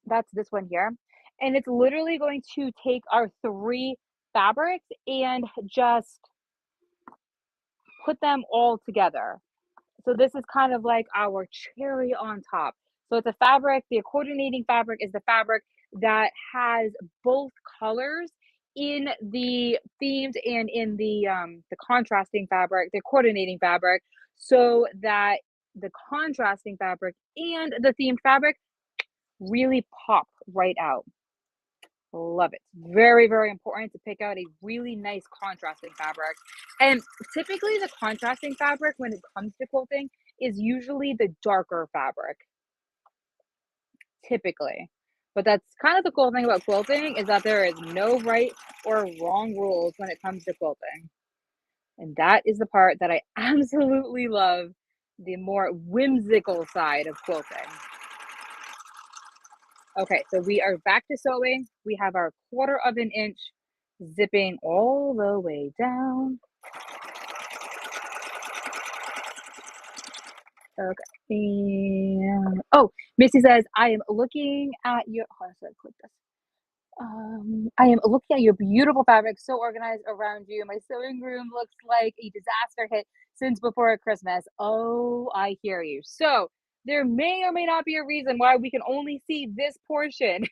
that's this one here, and it's literally going to take our 3 fabrics and just put them all together. So this is kind of like our cherry on top. So it's a fabric, the coordinating fabric is the fabric that has both colors in the themes and in the contrasting fabric, the coordinating fabric, so that the contrasting fabric and the themed fabric really pop right out. Love it. Very, very important to pick out a really nice contrasting fabric. And typically the contrasting fabric when it comes to quilting is usually the darker fabric. Typically. But that's kind of the cool thing about quilting is that there is no right or wrong rules when it comes to quilting. And that is the part that I absolutely love, the more whimsical side of quilting. Okay, so we are back to sewing. We have our 1/4 of an inch zipping all the way down. Okay. And oh, Missy says, I am looking at your, hold on, so I click this. I am looking at your beautiful fabric, so organized around you. My sewing room looks like a disaster hit since before Christmas. Oh, I hear you. So there may or may not be a reason why we can only see this portion.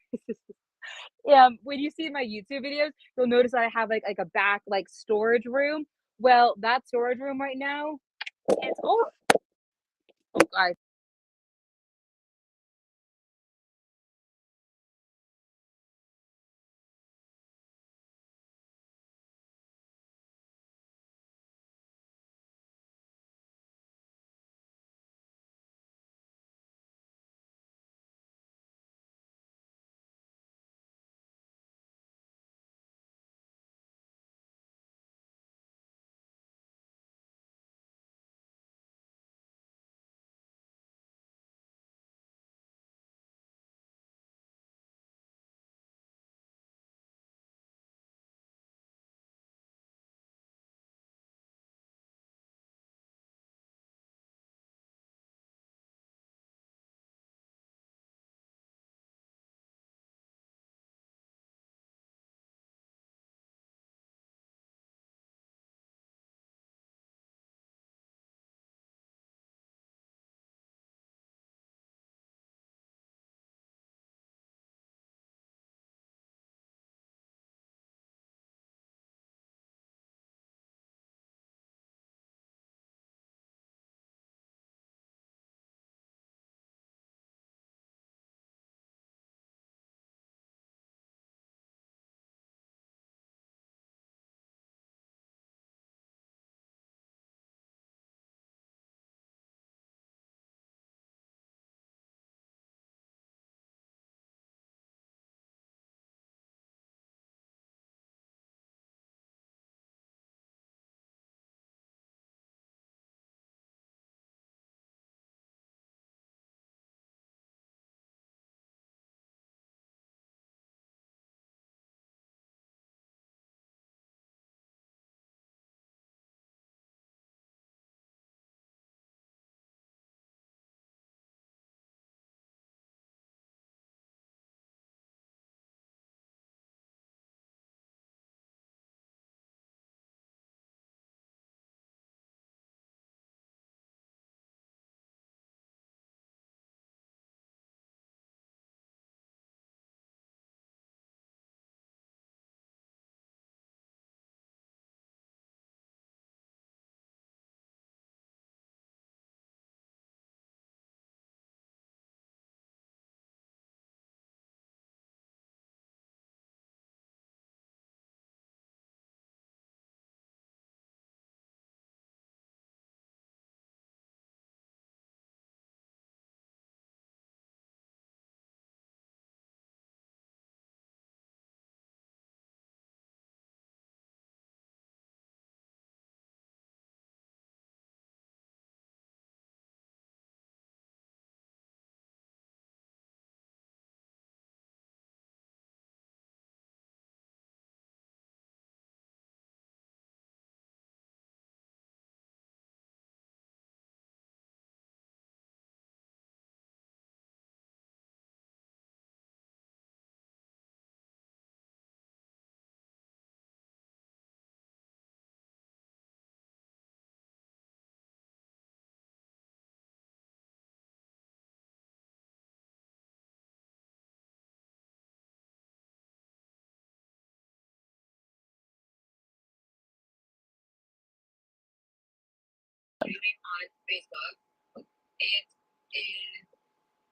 When you see my YouTube videos, you'll notice I have like a back like storage room. Well, that storage room right now, it's oh guys,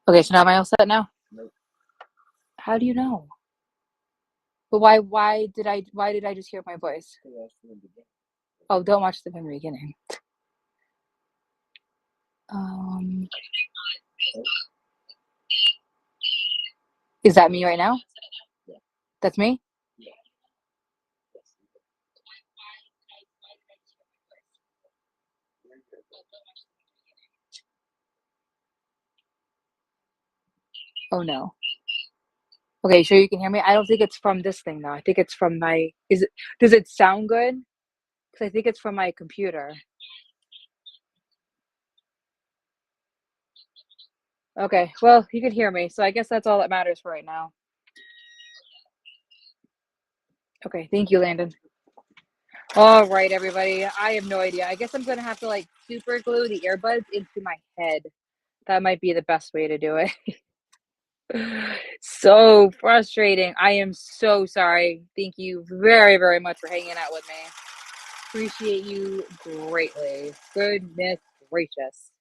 Okay, so now am I all set now? Nope. How do you know? But why did I just hear my voice? Oh, don't watch the very beginning. Is that me right now? Yeah. That's me? Yeah. Oh no. Okay, sure you can hear me? I don't think it's from this thing though. I think it's from my does it sound good? Because I think it's from my computer. Okay, well, you can hear me, so I guess that's all that matters for right now. Okay, thank you, Landon. All right, everybody. I have no idea. I guess I'm gonna have to like super glue the earbuds into my head. That might be the best way to do it. So frustrating. I am so sorry. Thank you very, very much for hanging out with me. Appreciate you greatly. Goodness gracious.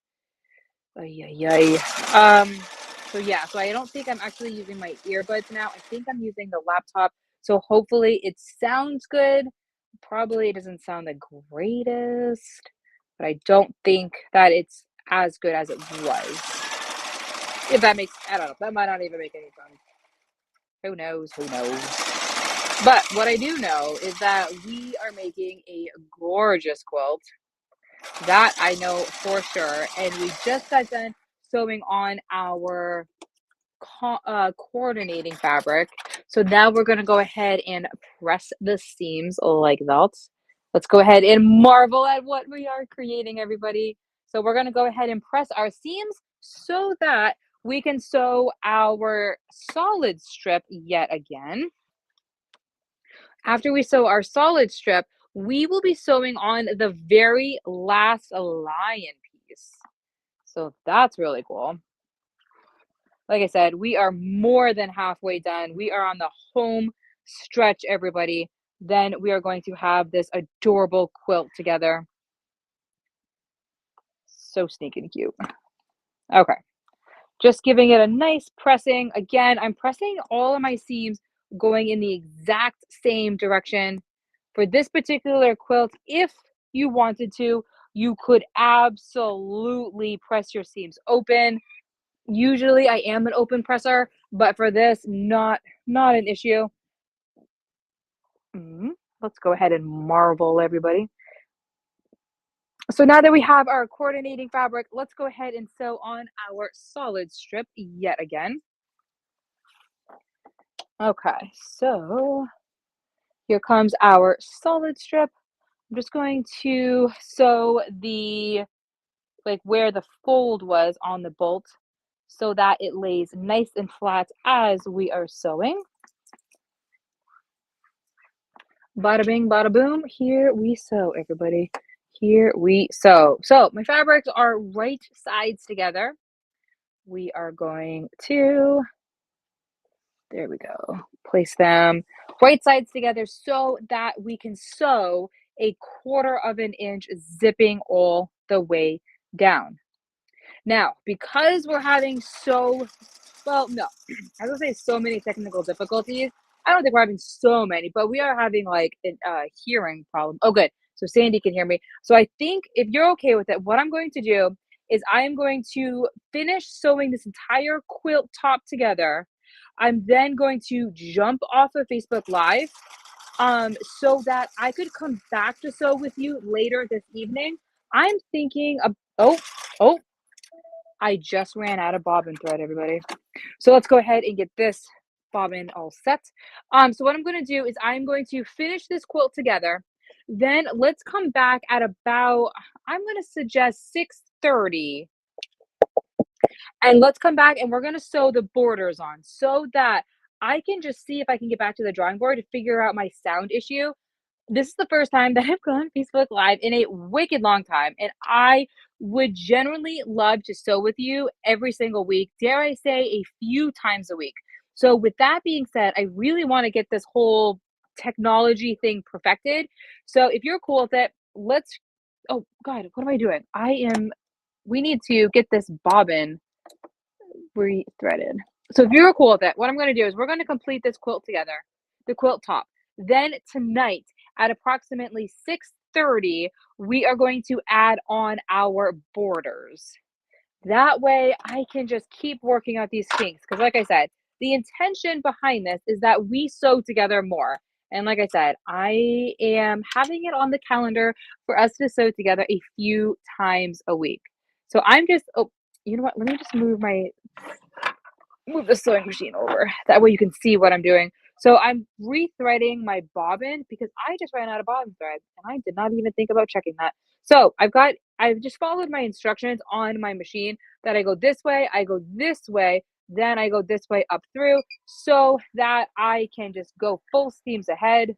Ay, ay, ay. So yeah, so I don't think I'm actually using my earbuds now. I think I'm using the laptop. So hopefully it sounds good. Probably it doesn't sound the greatest, but I don't think that it's as good as it was. If that makes, I don't know, that might not even make any sense. Who knows? Who knows? But what I do know is that we are making a gorgeous quilt. That I know for sure. And we just got done sewing on our coordinating fabric. So now we're going to go ahead and press the seams like that. Let's go ahead and marvel at what we are creating, everybody. So we're going to go ahead and press our seams so that we can sew our solid strip yet again. After we sew our solid strip, we will be sewing on the very last lion piece. So that's really cool. Like I said, we are more than halfway done. We are on the home stretch, everybody. Then we are going to have this adorable quilt together. So sneaking cute. Okay. Just giving it a nice pressing. Again, I'm pressing all of my seams going in the exact same direction. For this particular quilt, if you wanted to, you could absolutely press your seams open. Usually I am an open presser, but for this, not an issue. Let's go ahead and marvel, everybody. So now that we have our coordinating fabric, let's go ahead and sew on our solid strip yet again. Okay, so here comes our solid strip. I'm just going to sew the, like where the fold was on the bolt so that it lays nice and flat as we are sewing. Bada bing, bada boom. Here we sew, everybody. Here we sew. So my fabrics are right sides together. We are going to, there we go, place them right sides together so that we can sew a 1/4 of an inch zipping all the way down. Now, because we're having well, no, I was gonna say so many technical difficulties. I don't think we're having so many, but we are having like a hearing problem. Oh, good. So Sandy can hear me. So I think if you're okay with it, what I'm going to do is I am going to finish sewing this entire quilt top together. I'm then going to jump off of Facebook Live so that I could come back to sew with you later this evening. I'm thinking of, oh, I just ran out of bobbin thread, everybody. So let's go ahead and get this bobbin all set. So what I'm going to do is I'm going to finish this quilt together. Then let's come back at about, I'm going to suggest 6:30. And let's come back and we're going to sew the borders on so that I can just see if I can get back to the drawing board to figure out my sound issue. This is the first time that I've gone Facebook Live in a wicked long time, and I would genuinely love to sew with you every single week, dare I say a few times a week. So with that being said, I really want to get this whole technology thing perfected. So if you're cool with it, let's oh God, what am I doing? We need to get this bobbin re-threaded. So if you're cool with it, what I'm going to do is we're going to complete this quilt together, the quilt top. Then tonight at approximately 6:30, we are going to add on our borders. That way I can just keep working out these kinks. Because like I said, the intention behind this is that we sew together more. And like I said, I am having it on the calendar for us to sew together a few times a week. So I'm just, oh, you know what? Let me just move the sewing machine over. That way you can see what I'm doing. So I'm rethreading my bobbin because I just ran out of bobbin thread and I did not even think about checking that. So I've just followed my instructions on my machine that I go this way, I go this way, then I go this way up through so that I can just go full steams ahead.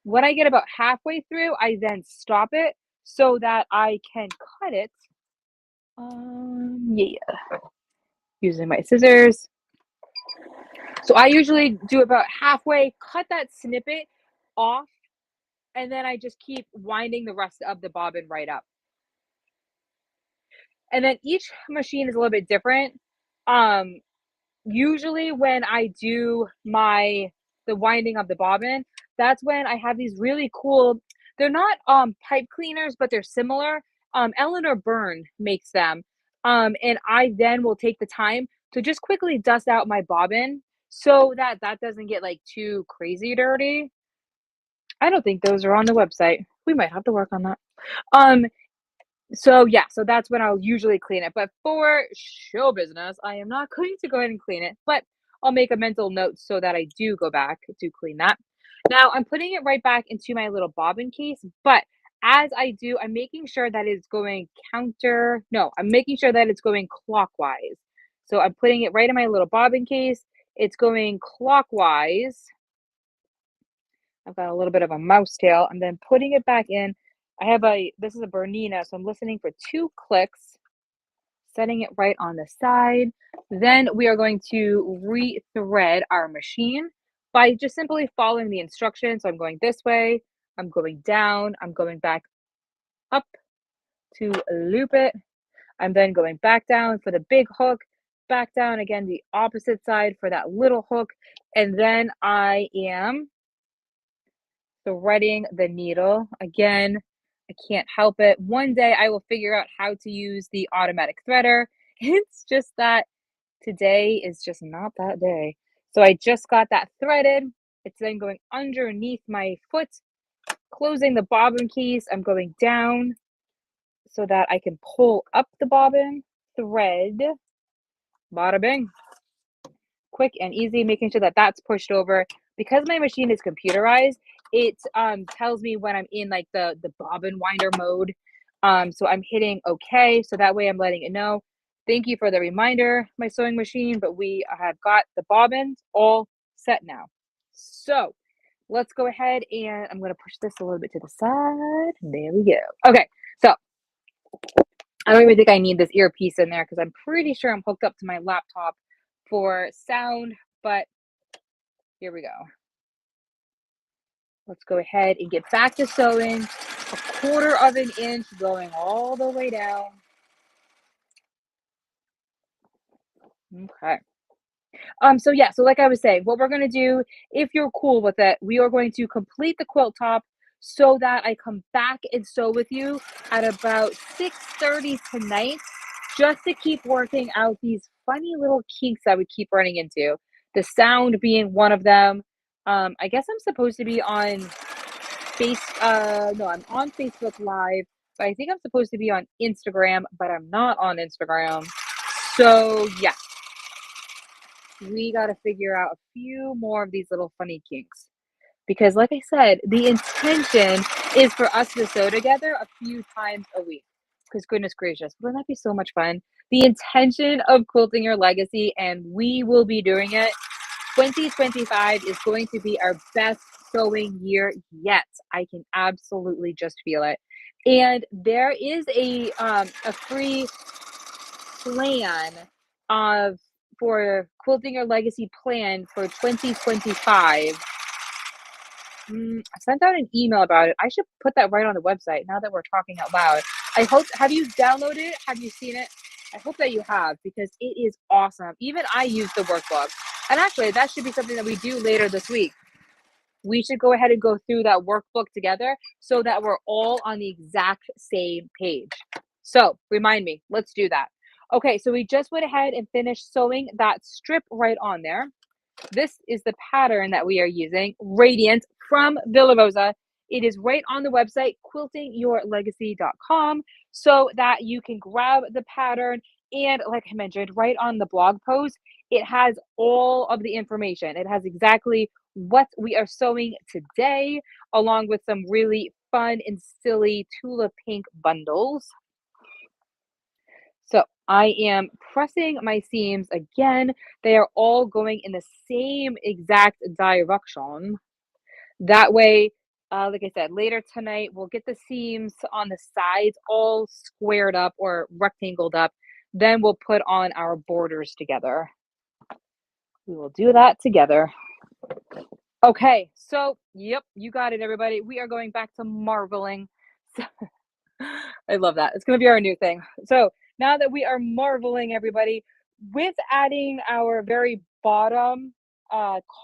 When I get about halfway through, I then stop it so that I can cut it. Yeah, using my scissors. So I usually do about halfway, cut that snippet off, and then I just keep winding the rest of the bobbin right up. And then each machine is a little bit different. Usually when I do the winding of the bobbin, that's when I have these really cool, they're not pipe cleaners, but they're similar. Eleanor Byrne makes them. And I then will take the time to just quickly dust out my bobbin so that that doesn't get like too crazy dirty. I don't think those are on the website. We might have to work on that. So yeah, so that's when I'll usually clean it. But for show business, I am not going to go ahead and clean it, but I'll make a mental note so that I do go back to clean that. Now I'm putting it right back into my little bobbin case, but as I do, I'm making sure that it's going I'm making sure that it's going clockwise. So I'm putting it right in my little bobbin case. It's going clockwise. I've got a little bit of a mouse tail. I'm then putting it back in. This is a Bernina, so I'm listening for 2 clicks, setting it right on the side. Then we are going to re-thread our machine by just simply following the instructions. So I'm going this way, I'm going down, I'm going back up to loop it. I'm then going back down for the big hook, back down again the opposite side for that little hook, and then I am threading the needle. Again, I can't help it. One day I will figure out how to use the automatic threader. It's just that today is just not that day. So I just got that threaded. It's then going underneath my foot, closing the bobbin case. I'm going down so that I can pull up the bobbin, thread, bada bing. Quick and easy, making sure that that's pushed over. Because my machine is computerized, it tells me when I'm in like the bobbin winder mode. So I'm hitting OK, so that way I'm letting it know. Thank you for the reminder, my sewing machine, but we have got the bobbins all set now. So let's go ahead and I'm going to push this a little bit to the side. There we go. Okay, so I don't even think I need this earpiece in there because I'm pretty sure I'm hooked up to my laptop for sound, but here we go. Let's go ahead and get back to sewing. 1/4 of an inch going all the way down. Okay. So yeah, so like I was saying, what we're gonna do, if you're cool with it, we are going to complete the quilt top so that I come back and sew with you at about 6:30 tonight, just to keep working out these funny little kinks that we keep running into. The sound being one of them. I guess I'm supposed to be on I'm on Facebook Live, but I think I'm supposed to be on Instagram, but I'm not on Instagram. So yeah, we got to figure out a few more of these little funny kinks. Because like I said, the intention is for us to sew together a few times a week. Because goodness gracious, wouldn't that be so much fun? The intention of Quilting Your Legacy, and we will be doing it. 2025 is going to be our best sewing year yet. I can absolutely just feel it. And there is a free plan for Quilting Your Legacy plan for 2025. I sent out an email about it. I should put that right on the website now that we're talking out loud. I hope, have you downloaded it? Have you seen it? I hope that you have, because it is awesome. Even I use the workbook. And actually, that should be something that we do later this week. We should go ahead and go through that workbook together so that we're all on the exact same page. So remind me, let's do that. Okay, so we just went ahead and finished sewing that strip right on there. This is the pattern that we are using, Radiant from Villa Rosa. It is right on the website, quiltingyourlegacy.com, so that you can grab the pattern. And like I mentioned, right on the blog post, it has all of the information. It has exactly what we are sewing today, along with some really fun and silly tulip pink bundles. So I am pressing my seams again. They are all going in the same exact direction. That way, like I said, later tonight, we'll get the seams on the sides all squared up or rectangled up. Then we'll put on our borders together. We will do that together. Okay, so yep, you got it, everybody. We are going back to marveling. I love that. It's going to be our new thing. So now that we are marveling, everybody, with adding our very bottom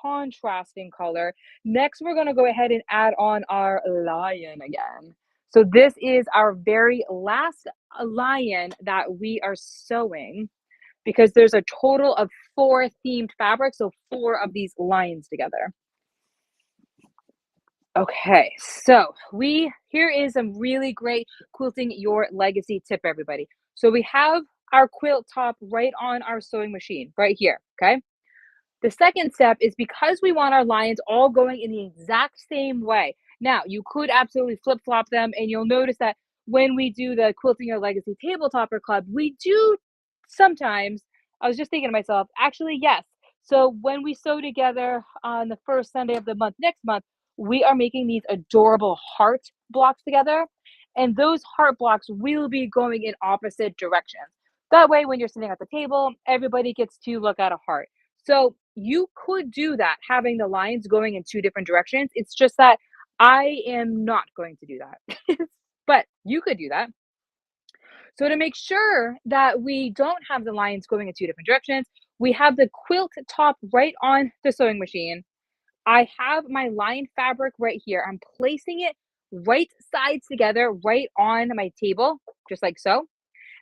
contrasting color, next we're going to go ahead and add on our lion again. So this is our very last lion that we are sewing, because there's a total of 4 themed fabrics, so 4 of these lions together. Okay, so here is a really great quilting your legacy tip, everybody. So we have our quilt top right on our sewing machine right here, okay? The second step is, because we want our lines all going in the exact same way. Now, you could absolutely flip-flop them, and you'll notice that when we do the Quilting Your Legacy Tabletopper Club, we do sometimes, I was just thinking to myself, actually, yes. So when we sew together on the first Sunday of the month, next month, we are making these adorable heart blocks together. And those heart blocks will be going in opposite directions. That way, when you're sitting at the table, everybody gets to look at a heart. So you could do that, having the lines going in 2 different directions. It's just that I am not going to do that. But you could do that. So to make sure that we don't have the lines going in 2 different directions, we have the quilt top right on the sewing machine. I have my lined fabric right here. I'm placing it right sides together, right on my table, just like so.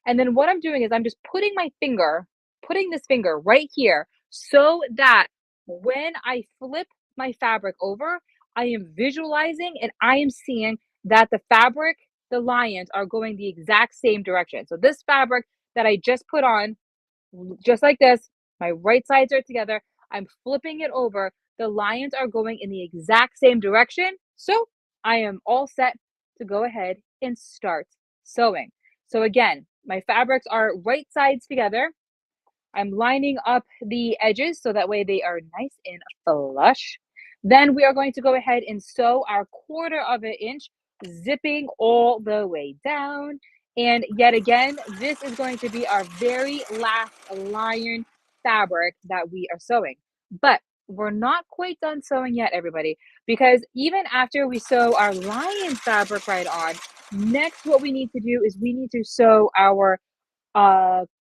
And then what I'm doing is I'm just putting this finger right here, so that when I flip my fabric over, I am visualizing and I am seeing that the lions are going the exact same direction. So this fabric that I just put on, just like this, my right sides are together. I'm flipping it over. The lions are going in the exact same direction. So I am all set to go ahead and start sewing. So again, my fabrics are right sides together. I'm lining up the edges so that way they are nice and flush. Then we are going to go ahead and sew our 1/4 of an inch, zipping all the way down. And yet again, this is going to be our very last lion fabric that we are sewing. But we're not quite done sewing yet, everybody, because even after we sew our lion fabric right on, next what we need to do is we need to sew our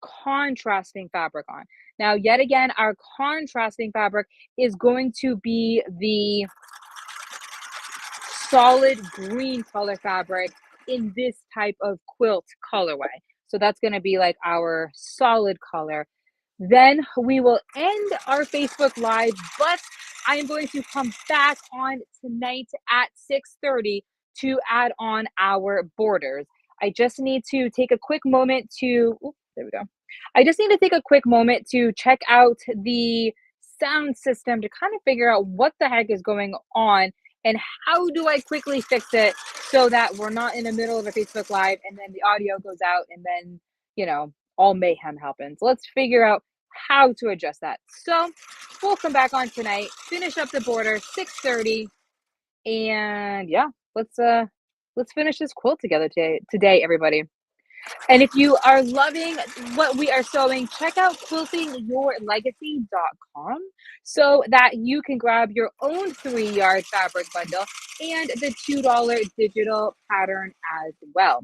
contrasting fabric on. Now, yet again, our contrasting fabric is going to be the solid green color fabric in this type of quilt colorway. So that's going to be like our solid color. Then we will end our Facebook Live, but I am going to come back on tonight at 6:30 to add on our borders. I just need to take a quick moment to, there we go. I just need to take a quick moment to check out the sound system to kind of figure out what the heck is going on and how do I quickly fix it so that we're not in the middle of a Facebook Live and then the audio goes out and then, all mayhem happens. Let's figure out how to adjust that. So we'll come back on tonight, finish up the border, 6:30, and yeah, let's finish this quilt together today, everybody. And if you are loving what we are sewing, check out quiltingyourlegacy.com so that you can grab your own 3-yard fabric bundle and the $2 digital pattern as well.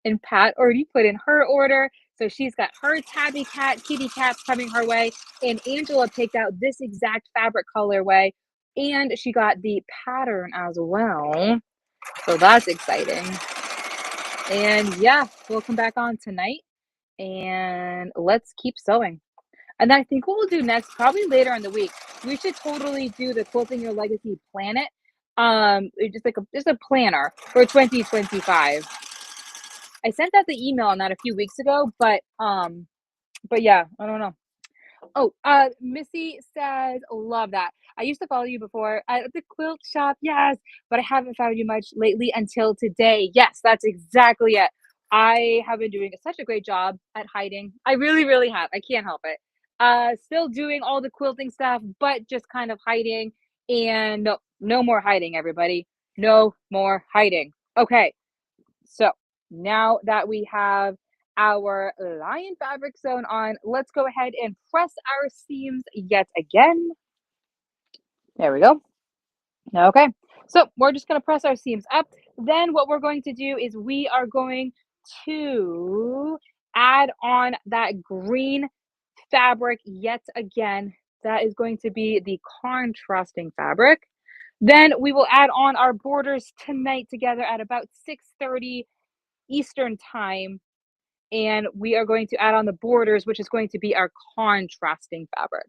And Pat already put in her order. So she's got her tabby cat, kitty cats coming her way. And Angela picked out this exact fabric colorway. And she got the pattern as well. So that's exciting. And yeah, we'll come back on tonight and let's keep sewing. And I think what we'll do next, probably later in the week, we should totally do the Quilting Your Legacy Planet. Just a planner for 2025. I sent out the email on that a few weeks ago, but yeah, I don't know. Oh, Missy says, love that. I used to follow you before at the quilt shop, yes, but I haven't found you much lately until today. Yes, that's exactly it. I have been doing such a great job at hiding. I really, really have. I can't help it. Still doing all the quilting stuff, but just kind of hiding. And no more hiding, everybody. No more hiding. Okay, so now that we have our lion fabric sewn on, let's go ahead and press our seams yet again. There we go. Okay, so we're just going to press our seams up. Then what we're going to do is we are going to add on that green fabric yet again. That is going to be the contrasting fabric. Then we will add on our borders tonight together at about 6:30 Eastern time. And we are going to add on the borders, which is going to be our contrasting fabric.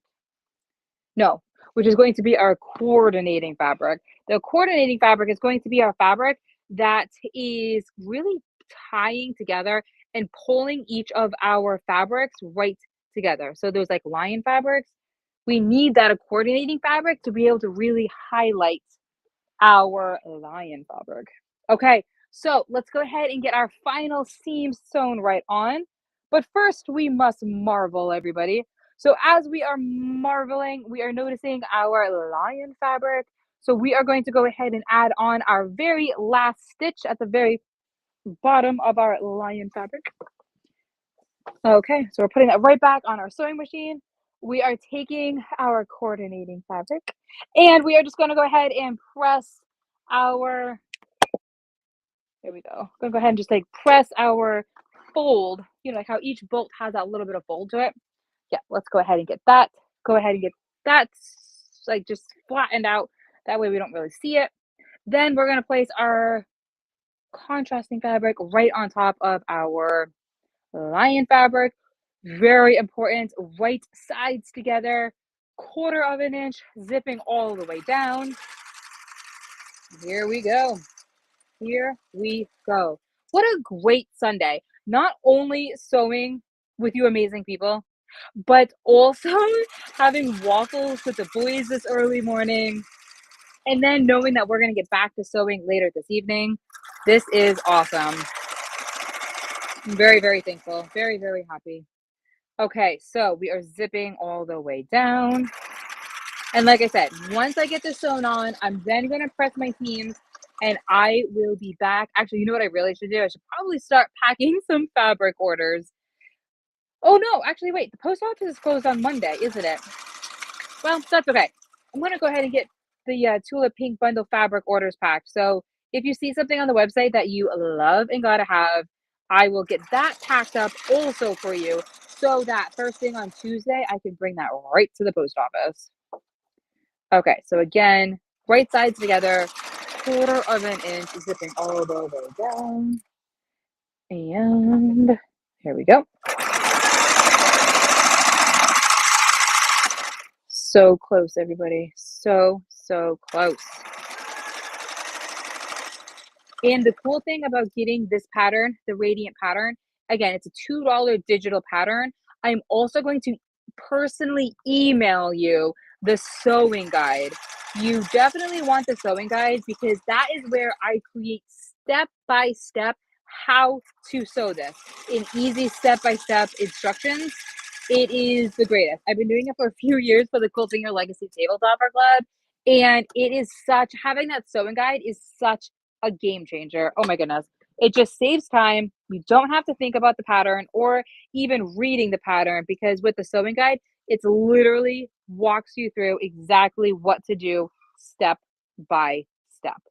No, which is going to be our coordinating fabric. The coordinating fabric is going to be our fabric that is really tying together and pulling each of our fabrics right together. So those like lion fabrics, we need that coordinating fabric to be able to really highlight our lion fabric. Okay, so let's go ahead and get our final seam sewn right on. But first, we must marvel, everybody. So as we are marveling, we are noticing our lion fabric. So we are going to go ahead and add on our very last stitch at the very bottom of our lion fabric. Okay, so we're putting that right back on our sewing machine. We are taking our coordinating fabric and we are just going to go ahead and press our, there we go. I'm going to go ahead and just like press our fold, you know, like how each bolt has that little bit of fold to it. Yeah, let's go ahead and get that. Go ahead and get that like just flattened out. That way we don't really see it. Then we're going to place our contrasting fabric right on top of our lion fabric. Very important, right sides together, 1/4 of an inch, zipping all the way down. Here we go. Here we go. What a great Sunday. Not only sewing with you amazing people, but also having waffles with the boys this early morning. And then knowing that we're going to get back to sewing later this evening. This is awesome. I'm very, very thankful. Very, very happy. Okay, so we are zipping all the way down. And like I said, once I get this sewn on, I'm then going to press my seams and I will be back. Actually, you know what I really should do? I should probably start packing some fabric orders. Oh no, actually wait, the post office is closed on Monday, isn't it? Well, that's okay. I'm going to go ahead and get the Tulip Pink Bundle fabric orders packed. So if you see something on the website that you love and gotta have, I will get that packed up also for you so that first thing on Tuesday, I can bring that right to the post office. Okay, so again, right sides together, 1/4 of an inch, zipping all the way down. And here we go. So close, everybody. So close. And the cool thing about getting this pattern, the Radiant pattern, again, it's a $2 digital pattern. I'm also going to personally email you the sewing guide. You definitely want the sewing guide because that is where I create step-by-step how to sew this in easy step-by-step instructions. It is the greatest. I've been doing it for a few years for the Quilting Your Legacy Tabletopper Club, and it is having that sewing guide is such a game changer. Oh my goodness. It just saves time. You don't have to think about the pattern or even reading the pattern, because with the sewing guide, it's literally walks you through exactly what to do step by step.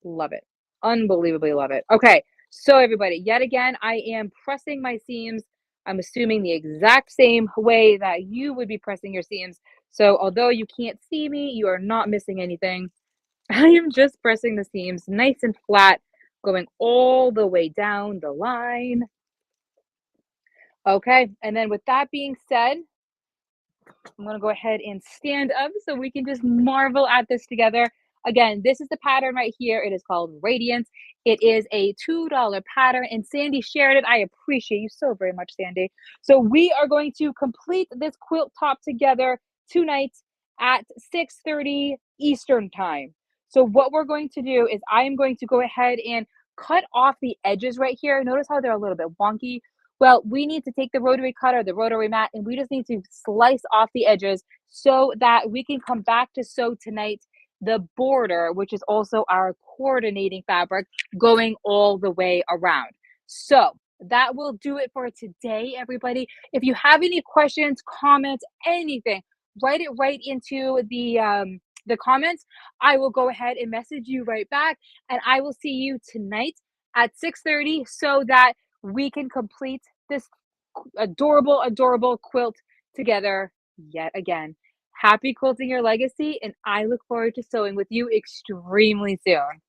Love it. Unbelievably love it. Okay, so everybody, yet again, I am pressing my seams. I'm assuming the exact same way that you would be pressing your seams. So although you can't see me, you are not missing anything. I am just pressing the seams nice and flat, going all the way down the line. Okay, and then with that being said, I'm going to go ahead and stand up so we can just marvel at this together. Again, this is the pattern right here. It is called Radiance. It is a $2 pattern, and Sandy shared it. I appreciate you so very much, Sandy. So we are going to complete this quilt top together tonight at 6:30 Eastern time. So what we're going to do is I am going to go ahead and cut off the edges right here. Notice how they're a little bit wonky. Well, we need to take the rotary cutter, the rotary mat, and we just need to slice off the edges so that we can come back to sew tonight the border, which is also our coordinating fabric, going all the way around. So that will do it for today, everybody. If you have any questions, comments, anything, write it right into the comments. I will go ahead and message you right back, and I will see you tonight at 6:30 so that we can complete this adorable, adorable quilt together yet again. Happy quilting your legacy, and I look forward to sewing with you extremely soon.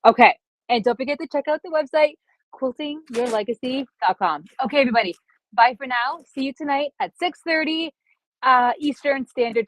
Okay, and don't forget to check out the website, quiltingyourlegacy.com. Okay, everybody, bye for now. See you tonight at 6:30 Eastern Standard